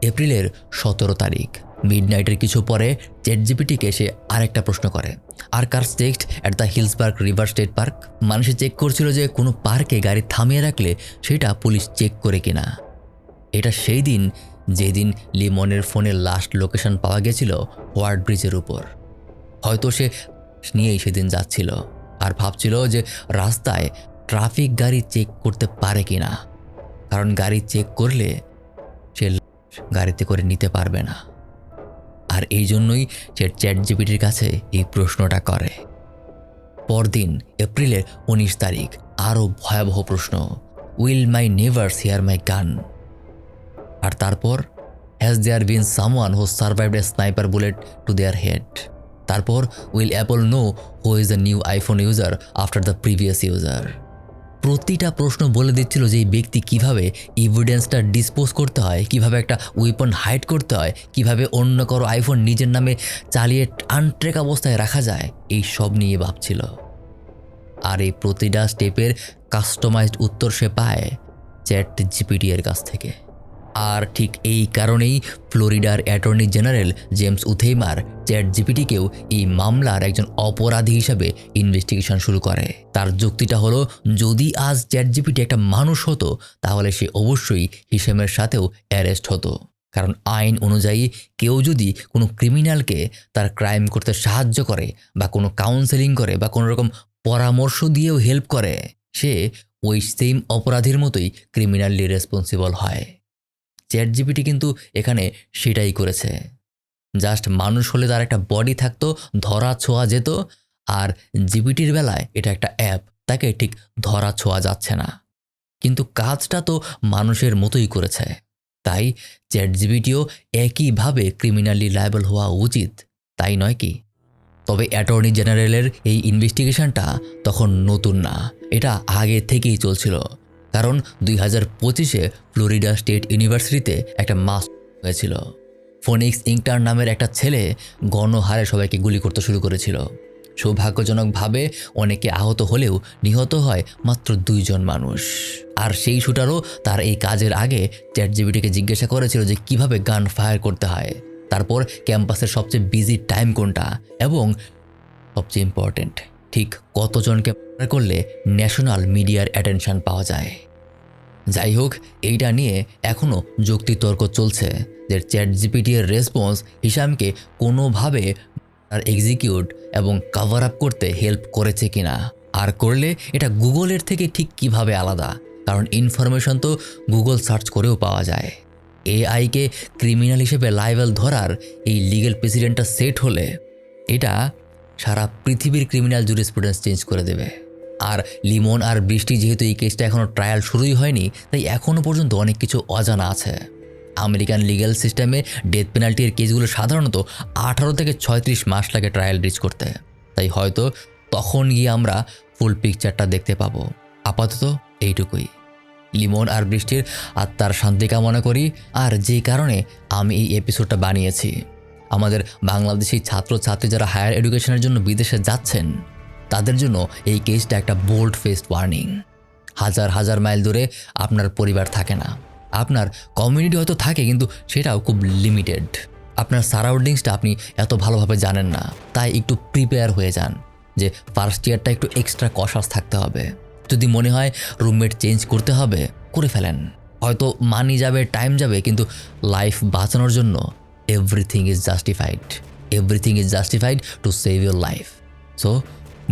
এপ্রিলের 17 তারিখ মিডনাইটের কিছু পরে চ্যাট জিপিটিকে সে আরেকটা প্রশ্ন করে, are car text at the Hillsborough River State Park? মানুষে চেক করছিল যে কোনো পার্কে গাড়ি থামিয়ে রাখলে সেটা পুলিশ চেক করে কিনা। এটা সেই দিন যেদিন লিমনের ফোনের লাস্ট লোকেশন পাওয়া গেছিল ওয়ার্ড ব্রিজের উপর। হয়তো সে নিয়েই সেদিন যাচ্ছিল আর ভাবছিল যে রাস্তায় ট্রাফিক গাড়ি চেক করতে পারে কিনা, কারণ গাড়ি চেক করলে সে গাড়িতে করে নিতে পারবে না। আর এই জন্যই সে চ্যাট জিপিটির কাছে এই প্রশ্নটা করে। পরদিন এপ্রিলের 19 তারিখ আরও ভয়াবহ প্রশ্ন, will my neighbours hear my gun? আর তারপর, has there been someone who survived a sniper bullet to their head? তারপর, will Apple know who is the new iPhone user after the previous user? প্রতিটা প্রশ্ন বলে দিচ্ছিল যে এই ব্যক্তি কীভাবে এভিডেন্সটা ডিসপোজ করতে হয়, কিভাবে একটা উইপন হাইড করতে হয়, কিভাবে অন্য কারো আইফোন নিজের নামে চালিয়ে আনট্রেক অবস্থায় রাখা যায়, এই সব নিয়ে ভাবছিল। আর এই প্রতিটা স্টেপের কাস্টমাইজড উত্তর সে পায় চ্যাট জিপিটি এর কাছ থেকে। আর ঠিক এই কারণেই ফ্লোরিডার অ্যাটর্নি জেনারেল জেমস উথেইমার চ্যাট জিপিটিকেও এই মামলার একজন অপরাধী হিসাবে ইনভেস্টিগেশন শুরু করে। তার যুক্তিটা হলো, যদি আজ চ্যাট জিপিটি একটা মানুষ হতো তাহলে সে অবশ্যই হিশামের সাথেও অ্যারেস্ট হতো, কারণ আইন অনুযায়ী কেউ যদি কোনো ক্রিমিনালকে তার ক্রাইম করতে সাহায্য করে বা কোনো কাউন্সেলিং করে বা কোনো রকম পরামর্শ দিয়েও হেল্প করে, সে ওই সেম অপরাধীর মতোই ক্রিমিনালি রেসপন্সিবল হয়। চ্যাট জিপিটি কিন্তু এখানে সেটাই করেছে। জাস্ট মানুষ হলে তার একটা বডি থাকতো, ধরা ছোঁয়া যেত, আর জিপিটির বেলায় এটা একটা অ্যাপ, তাকে ঠিক ধরা ছোঁয়া যাচ্ছে না। কিন্তু কাজটা তো মানুষের মতোই করেছে। তাই চ্যাটজিপিটিও একইভাবে ক্রিমিনালি লায়াবল হওয়া উচিত, তাই নয় কি? তবে অ্যাটর্নি জেনারেলের এই ইনভেস্টিগেশনটা তখন নতুন না, এটা আগে থেকেই চলছিল। কারণ 2025-এ ফ্লোরিডা স্টেট ইউনিভার্সিটিতে একটা মাস হয়েছিল। ফোনিক্স ইন্টার্ন নামের একটা ছেলে গণহারে সবাইকে গুলি করতে শুরু করেছিল। সৌভাগ্যজনকভাবে অনেকে আহত হলেও নিহত হয় মাত্র 2 জন মানুষ। আর সেই শুটারও তার এই কাজের আগে চ্যাটজিপিটিকে জিজ্ঞাসা করেছিল যে কিভাবে গান ফায়ার করতে হয়, তারপর ক্যাম্পাসের সবচেয়ে বিজি টাইম কোনটা, এবং সবচেয়ে ইম্পর্টেন্ট ঠিক কতজনকে মার্ডার করলে ন্যাশনাল মিডিয়ার অ্যাটেনশন পাওয়া যায়। যাই হোক, এইটা নিয়ে এখনও যুক্তিতর্ক চলছে যে চ্যাটজিপিটি এর রেসপন্স হিশামকে কোনোভাবে আর এক্সিকিউট এবং কভার আপ করতে হেল্প করেছে কিনা, আর করলে এটা গুগলের থেকে ঠিক কিভাবে আলাদা, কারণ ইনফরমেশন তো গুগল সার্চ করেও পাওয়া যায়। এআইকে ক্রিমিনাল হিসেবে লাইবেল ধরার এই লিগ্যাল প্রেসিডেন্টটা সেট হলে এটা সারা পৃথিবীর ক্রিমিনাল জুরিসপ্রুডেন্স চেঞ্জ করে দেবে। আর লিমন আর বৃষ্টি যেহেতু এই কেসটা এখনও ট্রায়াল শুরুই হয়নি, তাই এখনও পর্যন্ত অনেক কিছু অজানা আছে। আমেরিকান লিগ্যাল সিস্টেমে ডেথ পেনাল্টির কেসগুলো সাধারণত 18 থেকে 36 মাস লাগে ট্রায়াল রিচ করতে, তাই হয়তো তখন গিয়ে আমরা ফুল পিকচারটা দেখতে পাবো। আপাতত এইটুকুই। লিমন আর বৃষ্টির আত্মার শান্তি কামনা করি। আর যেই কারণে আমি এই এপিসোডটা বানিয়েছি, আমাদের বাংলাদেশি ছাত্রছাত্রী যারা হায়ার এডুকেশনের জন্য বিদেশে যাচ্ছেন, তাদের জন্য এই কেসটা একটা বোল্ড ফেসড ওয়ার্নিং। হাজার হাজার মাইল দূরে আপনার পরিবার থাকে না, আপনার কমিউনিটি হয়তো থাকে, কিন্তু সেটাও খুব লিমিটেড। আপনার সারাউন্ডিংসটা আপনি এত ভালোভাবে জানেন না, তাই একটু প্রিপেয়ার হয়ে যান যে ফার্স্ট ইয়ারটা একটু এক্সট্রা কশাস থাকতে হবে। যদি মনে হয় রুমমেট চেঞ্জ করতে হবে, করে ফেলেন। হয়তো মানি যাবে, টাইম যাবে, কিন্তু লাইফ বাঁচানোর জন্য everything is justified. Everything is justified to save your life. So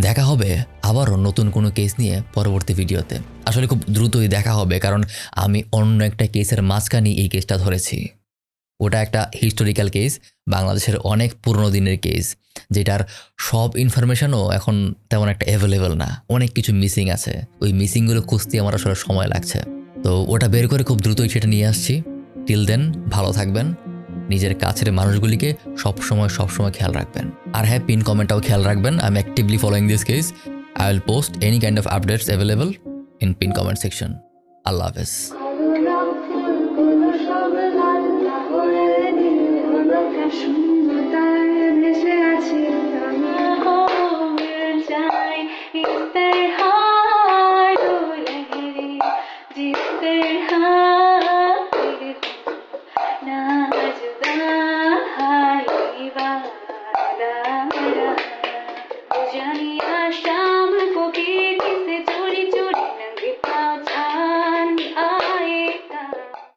দেখা হবে আবারও নতুন কোনো কেস নিয়ে পরবর্তী ভিডিওতে। আসলে খুব দ্রুতই দেখা হবে, কারণ আমি অন্য একটা কেসের মাঝখানে এই কেসটা ধরেছি। ওটা একটা হিস্টোরিক্যাল কেস, বাংলাদেশের অনেক পুরনো দিনের কেস, যেটার সব ইনফরমেশনও এখন তেমন একটা অ্যাভেলেবেল না, অনেক কিছু মিসিং আছে। ওই মিসিংগুলো খুঁজতে আমার আসলে সময় লাগছে, তো ওটা বের করে খুব দ্রুতই সেটা নিয়ে আসছি। টিল দেন ভালো থাকবেন, নিজের কাছের মানুষগুলিকে সবসময় খেয়াল রাখবেন। আর হ্যাঁ, পিন কমেন্টটাও খেয়াল রাখবেন। আমি actively following this case. I will post any kind of updates available in pin comment section. আল্লাহ হাফেজ। শূন্যতায় ভেসে আছি আমি, इस तरह दो लहरें जिस तरह